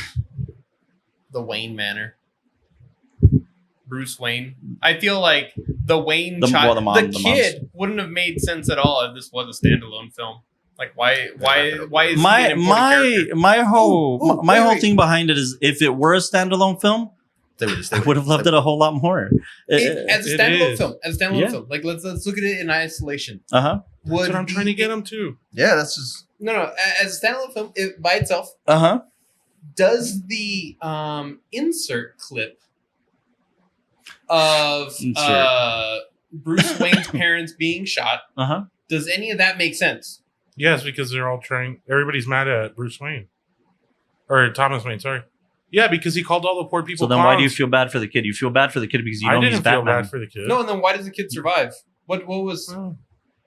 Wayne Manor. Bruce Wayne. I feel like the Wayne The- child, well, the mom- the the kid wouldn't have made sense at all if this was a standalone film. Like, why is he my an important character? my whole Ooh, my whole wait. thing behind it is if it were a standalone film, They would just. I would have loved it a whole lot more. As a It standalone is. film, Yeah. film. Like, let's look at it in isolation. Uh-huh. Would That's what I'm trying to get him to. Yeah, that's just. No. As a standalone film, it, by itself, Uh-huh. does the insert clip of Bruce Wayne's parents being shot, Uh-huh. does any of that make sense? Yes, because they're all trying. Everybody's mad at Bruce Wayne. Or Thomas Wayne, sorry. Yeah, because he called all the poor people So then why do you clowns. feel bad for the kid? You feel bad for the kid because you I know he's didn't feel Batman. bad for the kid. No, and then why does the kid survive? What was Oh.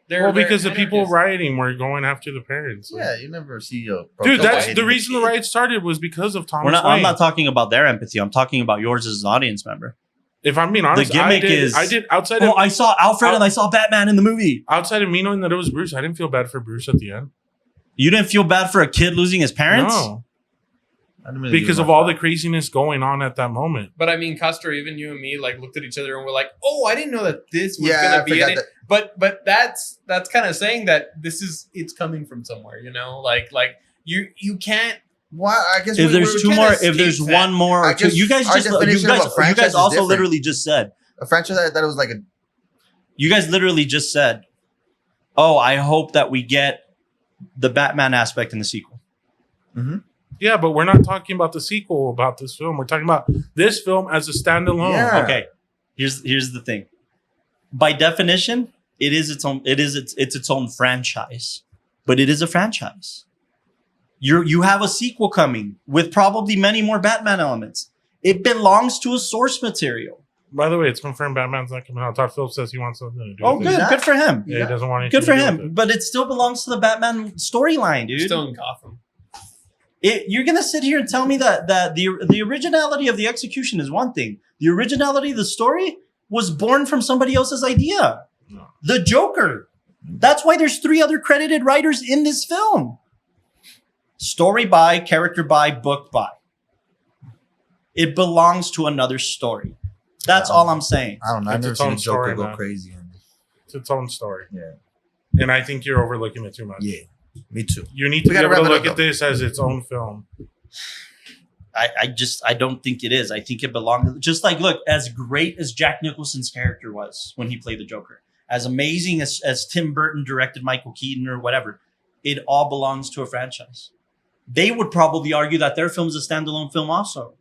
their Well, because the their people anarchists? rioting were going after the parents. Yeah, you never see a. Dude, So that's why- the reason the riot started was because of Thomas Wayne. I'm not talking about their empathy. I'm talking about yours as an audience member. If I'm being honest, gimmick I did outside Oh, of I saw Alfred and I saw Batman in the movie. outside of me knowing that it was Bruce. I didn't feel bad for Bruce at the end. You didn't feel bad for a kid losing his parents? No, I didn't really because give of a all fuck. the craziness going on at that moment. But I mean, Castro, even you and me, like, looked at each other and we're like, "Oh, I didn't know that this was Yeah, gonna I be in forgot it." that. But that's kind of saying that it's coming from somewhere, you know? Like you can't. Why? I guess If we- there's we two can't more, escape if there's that. one more, I or two, guess you guys our just, you definition of a guys franchise is also different. literally just said, A franchise I thought it was like a. you guys literally just said, oh, I hope that we get the Batman aspect in the sequel. Yeah, but we're not talking about the sequel about this film. We're talking about this film as a standalone. Yeah. Okay, here's the thing. By definition, it's its own franchise, but it is a franchise. You have a sequel coming with probably many more Batman elements. It belongs to a source material. By the way, it's confirmed Batman's not coming out. Todd Phillips says he wants something to do Oh, with good, it. good for him. Yeah, he doesn't want anything Good for to do with him. it. But it still belongs to the Batman storyline, dude. Still in Gotham. You're gonna sit here and tell me that the originality of the execution is one thing. The originality of the story was born from somebody else's idea. No. The Joker. That's why there's 3 other credited writers in this film. Story by, character by, book by. It belongs to another story. That's all I'm saying. I don't know. I've It's never its seen a own Joker story, go man. crazy. It's its own story. Yeah. And I think you're overlooking it too much. Yeah. Me too. You need to We be gotta able to wrap it look up, at this as its own film. I don't think it is. I think it belongs. Just like, look, as great as Jack Nicholson's character was when he played the Joker, as amazing as Tim Burton directed Michael Keaton or whatever, it all belongs to a franchise. They would probably argue that their film is a standalone film also.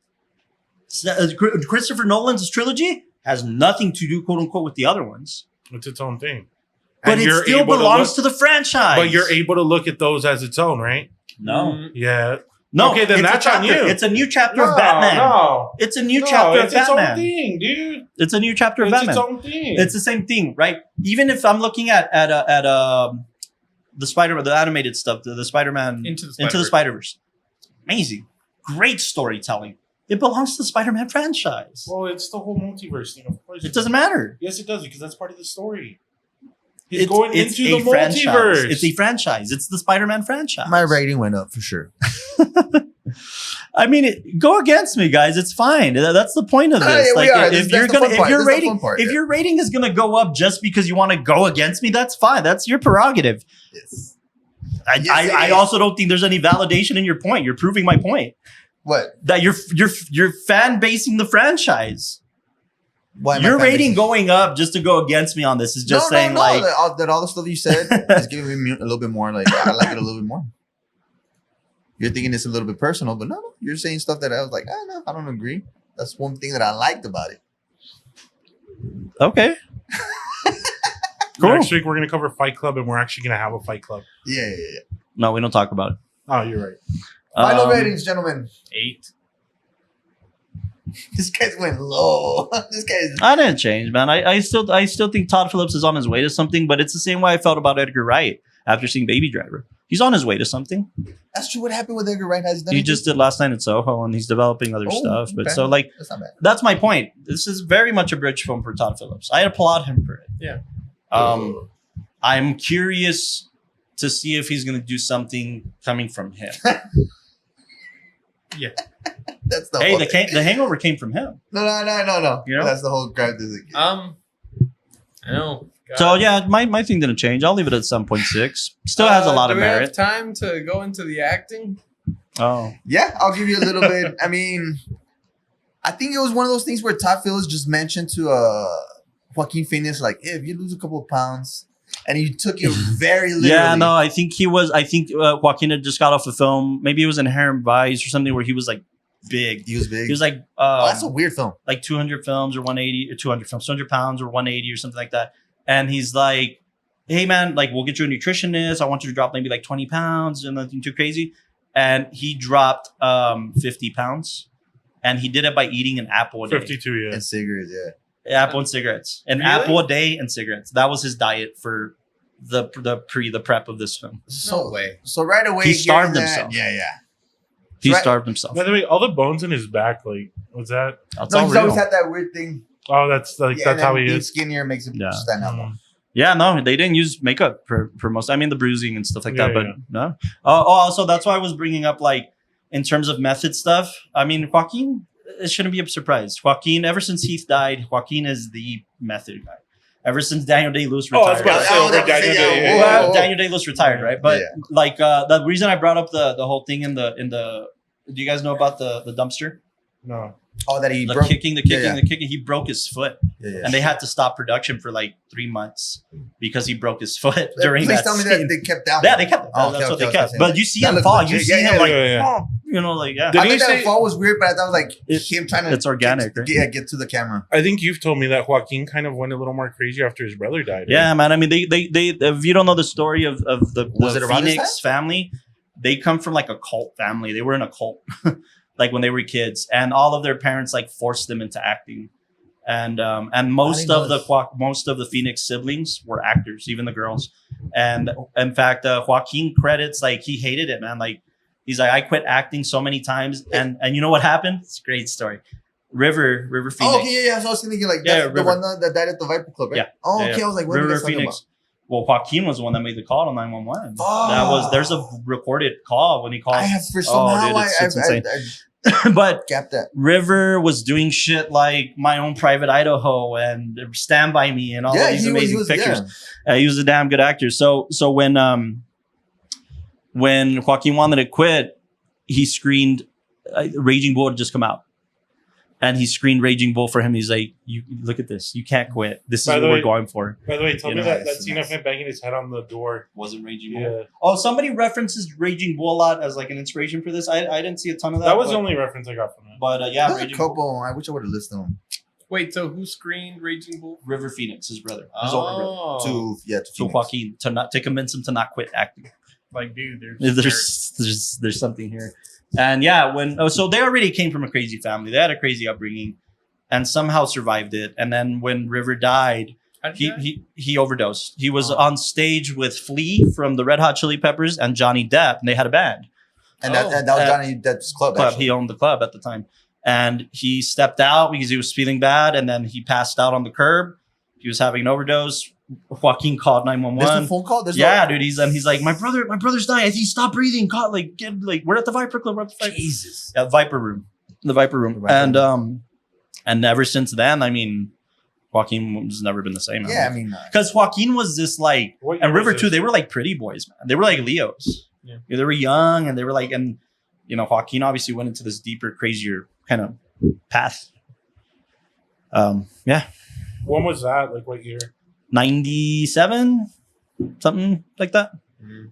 Christopher Nolan's trilogy has nothing to do, quote unquote, with the other ones. It's its own thing. But And it you're still able to belongs look- to the franchise. But you're able to look at those as its own, right? No. Mm, Yeah. No. Okay, then it's a that's on chapter. you. It's a new chapter of Batman. No. It's a new No, chapter it's of its own Batman. thing, dude. It's a new chapter of It's Batman. its own thing. It's the same thing, right? Even if I'm looking at the animated stuff, the Spider-Man Into the Into the Spider-Verse. Spider-Verse. Amazing. Great storytelling. It belongs to the Spider-Man franchise. Well, it's the whole multiverse thing, of course. It doesn't matter. Yes, it does, because that's part of the story. He's going into a the franchise. multiverse. It's a franchise. It's the Spider-Man franchise. My rating went up for sure. I mean, go against me, guys. It's fine. That's the point of this. Yeah, we are. If your rating is gonna go up just because you want to go against me, that's fine. That's your prerogative. Yes. I also don't think there's any validation in your point. You're proving my point What? that you're fan basing the franchise. Why am I Your fan rating basing? going up just to go against me on this is just no, saying like that all the stuff you said is giving me a little bit more. Like I like it a little bit more. You're thinking it's a little bit personal, but no, you're saying stuff that I was like, no, I don't agree. That's one thing that I liked about it. okay. Cool. Next week we're gonna cover Fight Club, and we're actually gonna have a Fight Club. Yeah. No, we don't talk about it. Oh, you're right. Final ratings, gentlemen. 8. This guy's went low. This guy's. I didn't change, man. I still think Todd Phillips is on his way to something, but it's the same way I felt about Edgar Wright after seeing Baby Driver. He's on his way to something. That's true. What happened with Edgar Wright? Has he done He anything? just did Last Night in Soho, and he's developing other stuff. But okay. so like That's not bad. that's my point. This is very much a bridge film for Todd Phillips. I applaud him for it. Yeah. I'm curious to see if he's going to do something coming from him. Yeah. That's the Hey, whole the thing. Hangover came from him. No. You know? That's the whole grab. I know. God. So yeah, my thing didn't change. I'll leave it at 7.6. Still has a lot of do we have merit. time to go into the acting? Oh, Yeah, I'll give you a little bit. I mean, I think it was one of those things where Todd Phillips just mentioned to Joaquin Phoenix, like, hey, if you lose a couple of pounds, and he took it very literally. yeah. No, I think Joaquin had just got off a film. Maybe it was Inherent Vice or something where he was like big. He was big. He was like That's a weird film. like 200 films or 180 or 200 films, 200 pounds or 180 or something like that. And he's like, hey man, like we'll get you a nutritionist. I want you to drop maybe like 20 pounds and nothing too crazy. And he dropped 50 pounds. And he did it by eating an apple a day. 52 years. And cigarettes, yeah. Apple and cigarettes. An Really? apple a day and cigarettes. That was his diet for the prep of this film. No way. So right away, He starved hearing that- himself. Yeah. He Right. starved himself. By the way, all the bones in his back, like, was that? That's No, all he's real. always had that weird thing. Oh, that's like Yeah, that's and how then he being is. skinnier makes him Yeah. stand out more. Mm. Yeah, no, they didn't use makeup for most. I mean, the bruising and stuff like that, Yeah, but yeah. no. Also, that's why I was bringing up, like, in terms of method stuff. I mean, Joaquin, it shouldn't be a surprise. Joaquin, ever since Heath died, Joaquin is the method guy. Ever since Daniel Day-Lewis Oh, I was retired. about to say Oh, over that was- Daniel yeah, Day. whoa. Well, Daniel Day-Lewis retired, right? But Yeah. like the reason I brought up the whole thing in the do you guys know about the dumpster? No. Oh, that he The broke. kicking. He broke his foot. Yeah. And they had to stop production for like 3 months because he broke his foot during Please that tell me scene. that they kept down. Yeah, they kept it. Oh, That's okay, what they okay, kept. okay. But you see That him looks fall. legit. You see Yeah, him like, yeah. oh, you know, like yeah. Did I he think that say- fall was weird, but I thought it was like It- him trying to. it's organic, right? Get to the camera. I think you've told me that Joaquin kind of went a little more crazy after his brother died. Right? Yeah, man. I mean, they if you don't know the story of the Was it around this Phoenix family, they come from like a cult family. They were in a cult, like when they were kids, and all of their parents like forced them into acting. And most didn't of know the Phoenix siblings were actors, even the girls. And in fact, Joaquin credits like he hated it, man. Like he's like, I quit acting so many times, and you know what happened? It's a great story. River Phoenix. Oh, okay, yeah. So I was thinking like Yeah, that's the River. one that died at the Viper Club, right? Yeah. Oh, Yeah, okay. yeah. I was like, what are you River guys talking Phoenix. about? Well, Joaquin was the one that made the call to 911. Fuck. There's a recorded call when he called. I have for Oh, somehow dude, it's insane. I But gapped that. River was doing shit like My Own Private Idaho and Stand By Me and all of these amazing pictures. Yeah. He was a damn good actor. So when Joaquin wanted to quit, he screened Raging Bull had just come out. And he screened Raging Bull for him. He's like, "You look at this. You can't quit. This is By what the we're way- going for." By the way, tell You me know, that nice, scene of nice. him banging his head on the door. Wasn't Raging Bull? Yeah. Oh, somebody references Raging Bull a lot as like an inspiration for this. I didn't see a ton of that. That was but, the only reference I got from it. But yeah, There's a Raging Bull. couple. I wish I would have listed them. Wait, so who screened Raging Bull? River Phoenix, his brother, his older brother. Oh, To To Phoenix. Joaquin to convince him to not quit acting. like dude, There's something here. And yeah, so they already came from a crazy family. They had a crazy upbringing and somehow survived it. And then when River died, he overdosed. He was on stage with Flea from the Red Hot Chili Peppers and Johnny Depp, and they had a band. And that was Johnny Depp's club. Club. Actually. He owned the club at the time. And he stepped out because he was feeling bad, and then he passed out on the curb. He was having an overdose. Joaquin called There's 911. no phone call. There's Yeah, no, dude. He's like, my brother's dying. I think he stopped breathing. Caught we're at the Viper Club. We're at the Viper. Jesus. Yeah, Viper Room. The Viper Room. And ever since then, I mean, Joaquin's never been the same. Yeah, I mean, because Joaquin was this like, What year and River was too. this? They were like pretty boys, man. They were like Leos. Yeah. They were young, and they were like, and you know, Joaquin obviously went into this deeper, crazier kind of path. Yeah, When was that? Like what year? 97, something like that. Mhm.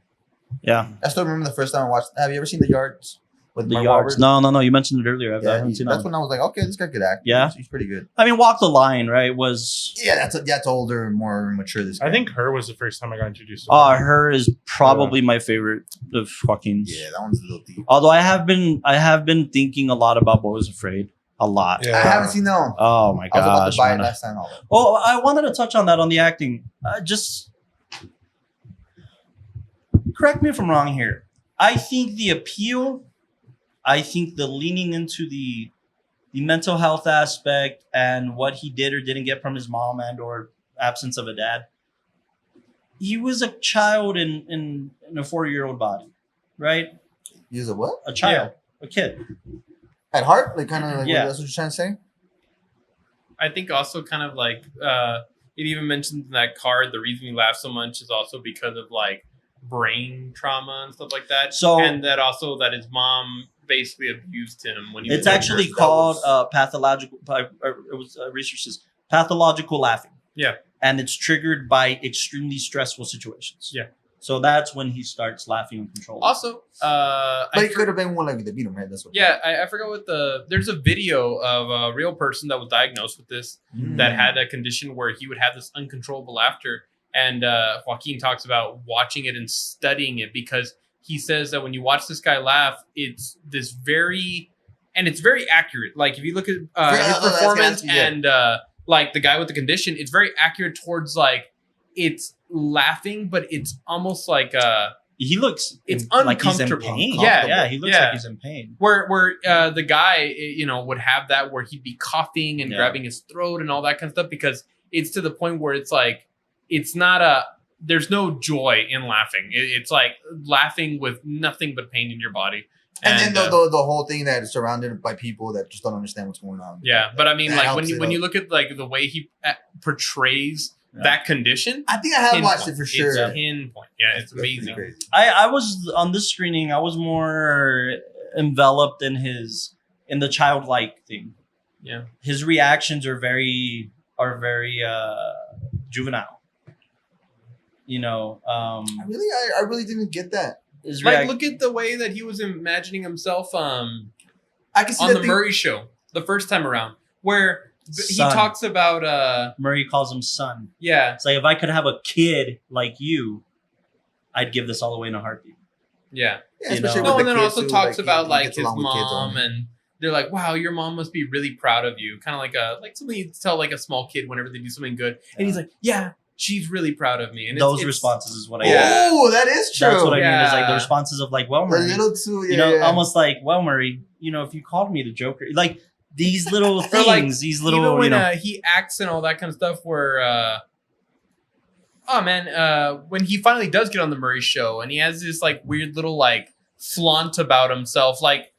Yeah, I still remember the first time I watched. Have you ever seen The Yards with the Mark yards. Wahlberg? No. You mentioned it earlier. I Yeah, haven't seen that's that. when I was like, okay, this guy could act. Yeah? he's pretty good. I mean, Walk the Line, right? Was Yeah, that's older, more mature. This guy. I think Her was the first time I got introduced to her. Her is probably my favorite of Joaquin's. Yeah, that one's a little deep. Although I have been thinking a lot about Boy Was Afraid. A lot. Yeah. I haven't seen that one. Oh my I was about gosh. to buy it man. last time. Oh, I wanted to touch on that on the acting. Just correct me if I'm wrong here. I think the appeal, I think the leaning into the mental health aspect and what he did or didn't get from his mom and or absence of a dad. He was a child in a 4-year-old body, right? Use a what? A child, a kid. At heart, like kind of like Yeah. that's what you're trying to say. I think also kind of like it even mentions in that card the reason he laughs so much is also because of like brain trauma and stuff like that. So- and that also that his mom basically abused him when he It's was actually younger. called pathological. It was research says pathological laughing. Yeah. And it's triggered by extremely stressful situations. Yeah. So that's when he starts laughing uncontrollably. Also, But it could have been one like the beat him, right? That's what. yeah, I forgot what there's a video of a real person that was diagnosed with this Mm. that had a condition where he would have this uncontrollable laughter. And Joaquin talks about watching it and studying it because he says that when you watch this guy laugh, it's this very accurate. Like if you look at his performance yeah. and like the guy with the condition, it's very accurate towards like it's laughing, but it's almost like He looks It's like he's in uncomfortable. pain. Yeah, Yeah. He looks yeah. like he's in pain. where the guy would have that where he'd be coughing and Yeah. grabbing his throat and all that kind of stuff because it's to the point where it's like it's not there's no joy in laughing. It's like laughing with nothing but pain in your body. And then the whole thing that is surrounded by people that just don't understand what's going on. yeah, but I mean, That like helps when it you up. look at like the way he portrays Yeah. that condition, I think I have watched it for It's sure. pinpoint. Yeah, it's That's pretty amazing. crazy. I was on this screening. I was more enveloped in the childlike thing. Yeah. His reactions are very juvenile. You know, I really didn't get that. his Like, react- look at the way that he was imagining himself I can see on that the thing. Murray show the first time around, where he Son. talks about Murray calls him son. yeah, It's like if I could have a kid like you, I'd give this all away in a heartbeat. yeah. Yeah, you especially know. with No, the and then kids also who, talks he about like gets his along with kids mom, only. and they're like, "Wow, your mom must be really proud of you." Kind of like something you tell like a small kid whenever they do something good, and he's like, "Yeah, she's really proud of me." And Those it's, responses is what I Yeah. Oh, that is true. That's what I mean. Is like the Yeah. responses of like, well, A Murray, little too, yeah. you know, yeah. almost like, well, Murray, you know, if you called me the Joker, like these little Or, things, like, these little, even when you know, he acts and all that kind of stuff. Where when he finally does get on the Murray show, and he has this like weird little like flaunt about himself, like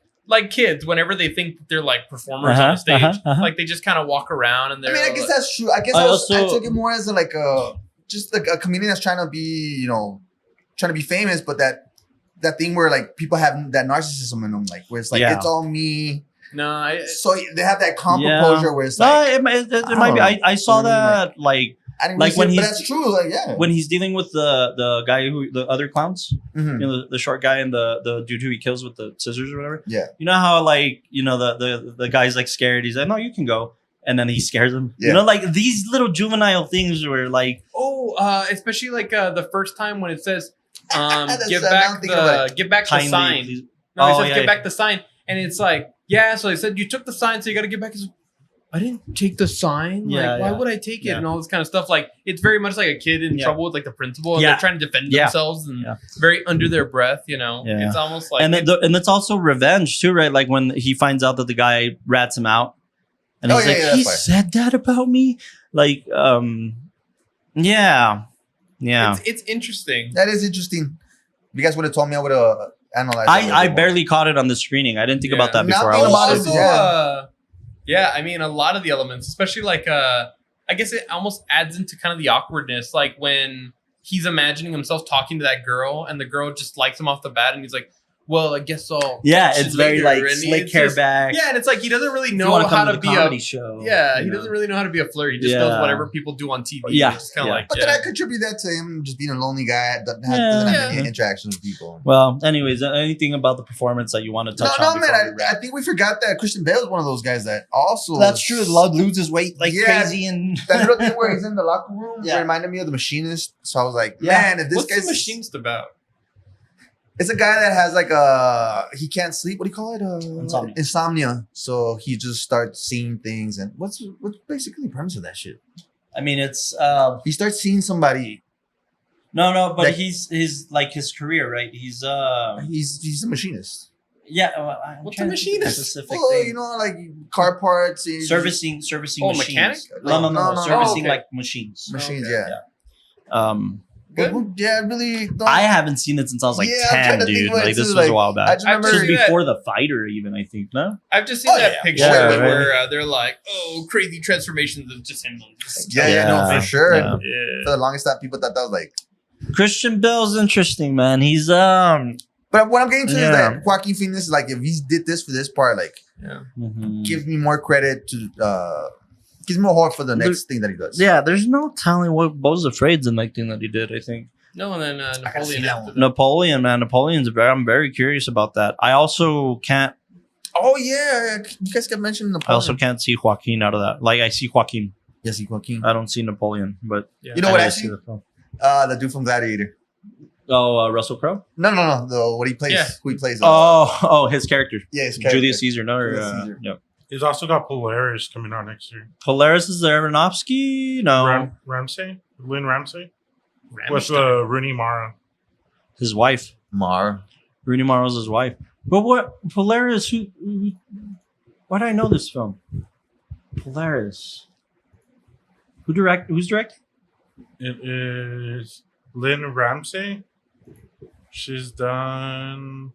kids whenever they think that they're like performers on the stage, like they just kind of walk around and I they're. mean, I guess that's true. I guess I I also- took it more as like just like a comedian that's trying to be, trying to be famous, but that thing where like people have that narcissism in them, like where it's like Yeah. it's all me. no, So they have that calm Yeah. composure where it's no, like it might be. don't know. I saw You know what I that like I didn't like really when see it, but he's- that's true. Like yeah, when he's dealing with the guy the other clowns, Mhm. you know, the short guy and the dude who he kills with the scissors or whatever. Yeah. You know how like, you know, the guy's like scared. He's like, no, you can go. And then he scares him. Yeah. You know, like these little juvenile things where like, especially like the first time when it says, That's- give I'm back thinking of it. give back the kindly. sign. Please. No, he Oh, says yeah, give yeah. back the sign, and it's like, yeah. So they said you took the sign, so you got to give back. He's like, I didn't take the sign. Yeah, Like, why yeah. would I take it? Yeah. And all this kind of stuff. Like, it's very much like a kid in Yeah. trouble with like the principal, and Yeah. they're trying to defend Yeah. themselves and Yeah. very under their breath. You know, Yeah. it's almost like and it's also revenge too, right? Like when he finds out that the guy rats him out, and Oh, he's yeah, like, yeah, he that's said that about me, like, and Yeah. It's interesting. That is interesting. If you guys would have told me, I would have analyzed. it a little I bit more. barely caught it on the screening. I didn't think about that Now before. thinking about it, Also, yeah, I mean, a lot of the elements, especially like, I guess it almost adds into kind of the awkwardness, like when he's imagining himself talking to that girl, and the girl just likes him off the bat, and he's like, "Well, I guess I'll." Yeah, catch it's you very later," like and slick it's hair just- back. Yeah, and it's like he doesn't really If you know wanna how come to the be comedy a. show. Yeah, you he know? doesn't really know how to be a flirt. He just Yeah. knows whatever people do on TV. Yeah, It's kind of yeah. like, But yeah. then I contribute that to him just being a lonely guy. Doesn't have Yeah. any interaction with people. Well, anyways, anything about the performance that you want to touch on? No, before we man. wrap? I think we forgot that Christian Bale is one of those guys that also. That's true. Love loses weight like Yeah. crazy, and That little thing where he's in the locker room Yeah. reminded me of The Machinist. So I was like, Yeah. man, if this What's guy's the machinist about? It's a guy that has like he can't sleep. What do you call it? Insomnia. So he just starts seeing things. And what's basically the premise of that shit? I mean, it's He starts seeing somebody. no, but That- he's like his career, right? He's He's a machinist. yeah. I'm What's trying a to think of machinist? Specific Well, thing. you know, like car parts, servicing Oh, machines. mechanic? No, No, no, servicing okay. like machines. machines. Okay. Yeah. Good. But, yeah, really. Don't, I haven't seen it since I was like Yeah, I'm trying 10, to think dude. about it Like this too, was a like, while I back. just remember. I've This was seen that. before the fighter, even I think. No. I've just seen Oh, that yeah. picture Yeah, right. where they're like, "Oh, crazy transformations of just him." yeah, no, Yeah. for sure. Yeah. Yeah. For the longest time, people thought that was like. Christian Bale's interesting, man. He's But what I'm getting to is Yeah. that Joaquin Phoenix, like, if he did this for this part, like, mhm. gives me more credit to, gives me more hope for the next thing that he does. Yeah, there's no telling what Bo's Afraid's the next thing that he did. I think No, and then gotta see Napoleon that after one. that. Napoleon, man. I'm very curious about that. I also can't. Oh yeah, you guys kept mentioning I Napoleon. also can't see Joaquin out of that. Like I see Joaquin. Yes, he Joaquin. I don't see Napoleon, but Yeah. You know what I I see see? the film. The dude from Gladiator. Oh, Russell Crowe. No. What he plays? Yeah. Who he plays? His character. yeah, his character. Julius Caesar. No, Julius or, Caesar. yeah. He's also got Polaris coming out next year. Polaris is the Aronofsky. No, Ramsey? Lynn Ramsey? Ramstein. With Rooney Mara. his wife. Mar. Rooney Mara's his wife. But what Polaris? Who? Why do I know this film? Polaris. Who's directing? It is Lynn Ramsey. She's done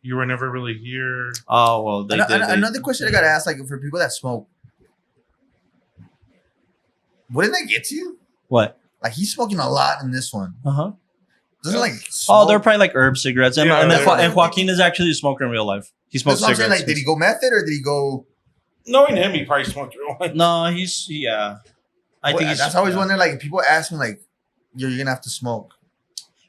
You Were Never Really Here. Oh well, they Another question I gotta ask, like, for people that smoke, wouldn't that get to you? What? Like, he's smoking a lot in this one. Uh-huh. Doesn't like. Oh, Smoke, they're probably like herb cigarettes. And, Yeah, and, then they're- and Joaquin is actually a smoker in real life. He smokes That's what I'm saying. cigarettes. Like, did he go method or did he go? Knowing him, he probably smoked real one. No, yeah. I think that's always wondering. Like, people ask me, like, you're gonna have to smoke.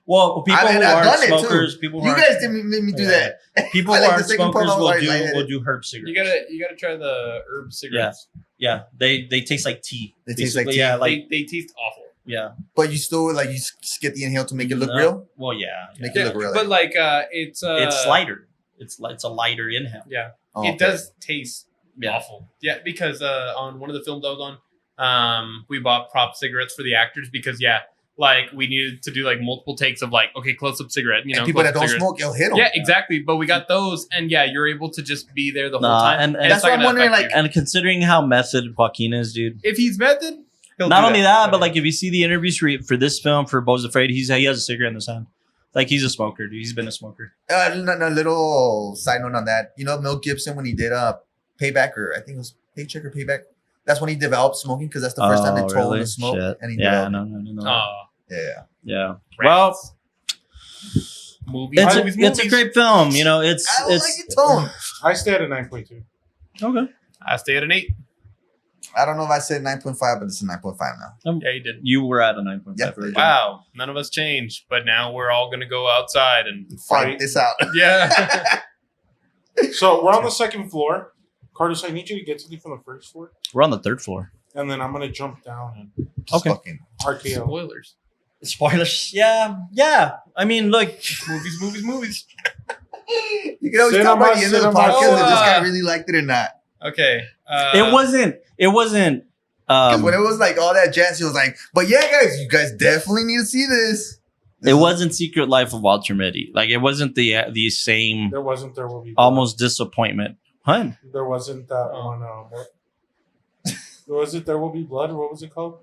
Well, people I've who done aren't it, too. smokers, people who You aren't, guys didn't make me do Yeah. that. people I who like the aren't second part, smokers I was already lightheaded. will do herb cigarettes. You gotta try the herb cigarettes. Yeah, they taste like tea. They taste like basically. tea. Yeah, like They taste awful. yeah. But you still like you just get the inhale to make it look No. real. Well, yeah. Make it look real. But like it's It's lighter. It's a lighter inhale. Yeah, Oh, it okay. does taste Yeah. awful. Yeah, because on one of the films I was on, we bought prop cigarettes for the actors because like we needed to do like multiple takes of like close up cigarette. You know, And people that close-up don't cigarettes. smoke, it'll hit them. Yeah, exactly. But we got those, and you're able to just be there the whole Nah, time. and it's that's not why I'm gonna wondering, affect like, you. And considering how method Joaquin is, dude. if he's method, he'll Not do only that, but Okay. like if you see the interviews for this film for Bo's Afraid, he has a cigarette in his hand. Like he's a smoker, dude. He's been a smoker. No, little side note on that. You know, Mel Gibson when he did Payback, or I think it was Paycheck or Payback. That's when he developed smoking because that's the first time they told him really? to smoke. Shit. And he Yeah, developed. no. Oh, Yeah. Yeah. Well, movies. it's a great film. You know, it's I don't like your tone. I stay at a 9.2. okay. I stay at an 8. I don't know if I said 9.5, but it's a 9.5 now. Yeah, you did. You were at a 9.5. Yeah. originally. Wow, none of us changed, but now we're all gonna go outside and Fight this out. yeah. So we're on the second floor. Carlos, I need you to get to me from the first floor. We're on the third floor. And then I'm going to jump down and Just Okay. fucking- RKO. Spoilers. Spoilers. Yeah. I mean, look. Movies. You can always tell by the end of the Cinema. podcast if this guy Oh, really liked it or not. Okay. It wasn't. Because when it was like all that jazz, he was like, "But yeah, guys, you guys definitely need to see this." It wasn't Secret Life of Walter Mitty. Like it wasn't the same There wasn't There Will Be Blood. almost disappointment. Huh? There wasn't that one. What was it? There Will Be Blood, or what was it called?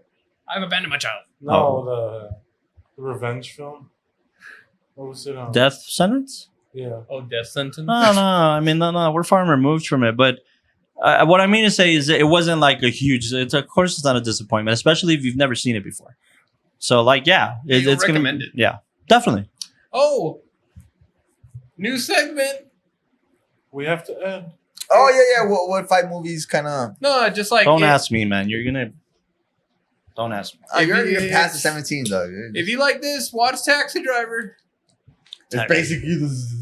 I've abandoned my child. No, the revenge film. What was it? Death sentence? Yeah. Oh, death sentence. No. I mean, no. We're far removed from it, but what I mean to say is that it wasn't like a huge. Of course, it's not a disappointment, especially if you've never seen it before. So, like, yeah, You'll it's recommend gonna. it. Yeah, definitely. Oh, new segment. We have to end. Oh yeah. What 5 movies kind of? No, just like Don't ask me, man. You're gonna. Don't ask me. Oh, you're If past the 17, though. If you like this, watch Taxi Driver It's basically this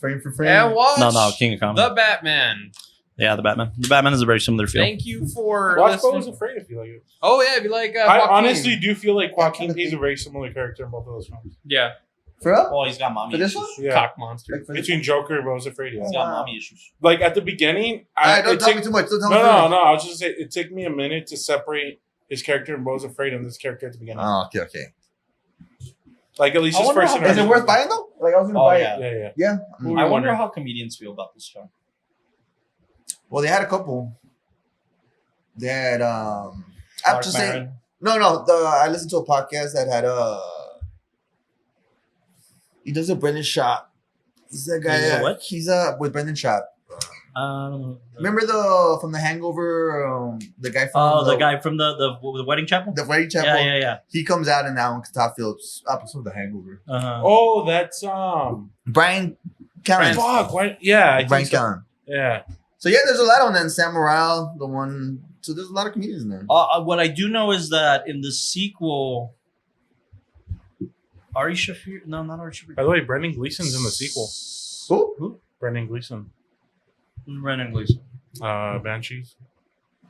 frame for frame. and watch No, King of Comedy. The Batman. Yeah, the Batman. The Batman is a very similar feel. Thank you for Watch Bo listening. was afraid if you like it. Oh yeah, if you like, I Joaquin. honestly do feel like Joaquin pays a very similar character in both of those films. yeah, For real? Oh, he's got mommy For this issues. one? Yeah. cock monster. Like for this Between Joker and Bo was afraid. Yeah. He's got mommy issues. Like at the beginning, Don't tell me too much. Don't tell me too No. much. I was just saying it took me a minute to separate his character in Bo's Afraid and this character at the beginning. Oh, okay. Like at least I his wonder first how- Is it interaction. worth buying though? Like I was gonna Oh, buy yeah. it. Yeah. Yeah. Who I we wonder wonder. how comedians feel about this film. Well, they had a couple. They had I'm Mark just saying. Maron. No. I listened to a podcast that had he does a Brendan Schaub. He's that guy. He does a what? He's with Brendan Schaub. Remember from The Hangover? The guy from the guy from the wedding chapel. the Wedding Chapel. Yeah. He comes out in that one. Todd Phillips episode of The Hangover. Uh-huh. Oh, that's Brian Callen. fuck. What? Yeah, I Brian think so. Callen. Yeah. So yeah, there's a lot on that. Sam Morril, the one. So there's a lot of comedians in there. What I do know is that in the sequel, Ari Shafir. No, not Ari Shafir. By the way, Brendan Gleeson's in the sequel. Who? Brendan Gleeson. Brendan Gleeson. Banshees.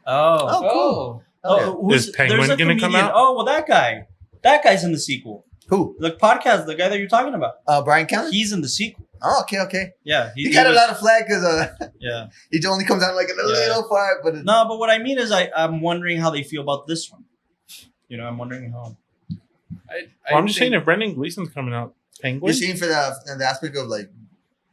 Oh. cool. Oh, Is Penguin there's a gonna come comedian- out? Oh, well, that guy. That guy's in the sequel. Who? The podcast, the guy that you're talking about. Brian Callen. He's in the sequel. Oh, okay. Yeah. He got a lot of flack because Yeah. he only comes out like in a Yeah. little part, but No, but what I mean is I'm wondering how they feel about this one. You know, I'm wondering how. I'm just saying if Brendan Gleeson's coming out, Penguin. you're seeing for the aspect of like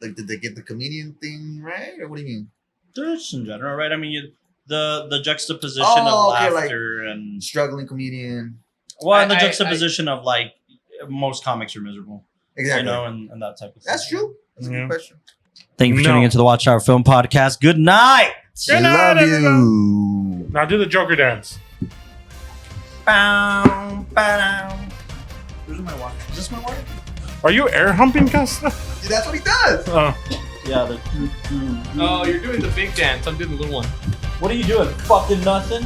did they get the comedian thing right, or what do you mean? Just in general, right? I mean, the juxtaposition Oh, of okay, laughter and Struggling comedian. and the I- juxtaposition of like most comics are miserable, Exactly. you know, and that type of thing. That's true. That's a Yeah. good question. Thank you for No. tuning into the WatchTower Film Podcast. Good night. Good night, Love you. Now do the Joker dance. Bow, bow. Where's my water? Is this my water? Are you air humping, Costa? See, that's what he does. Yeah. The. Oh, you're doing the big dance. I'm doing the little one. What are you doing? Fucking nothing.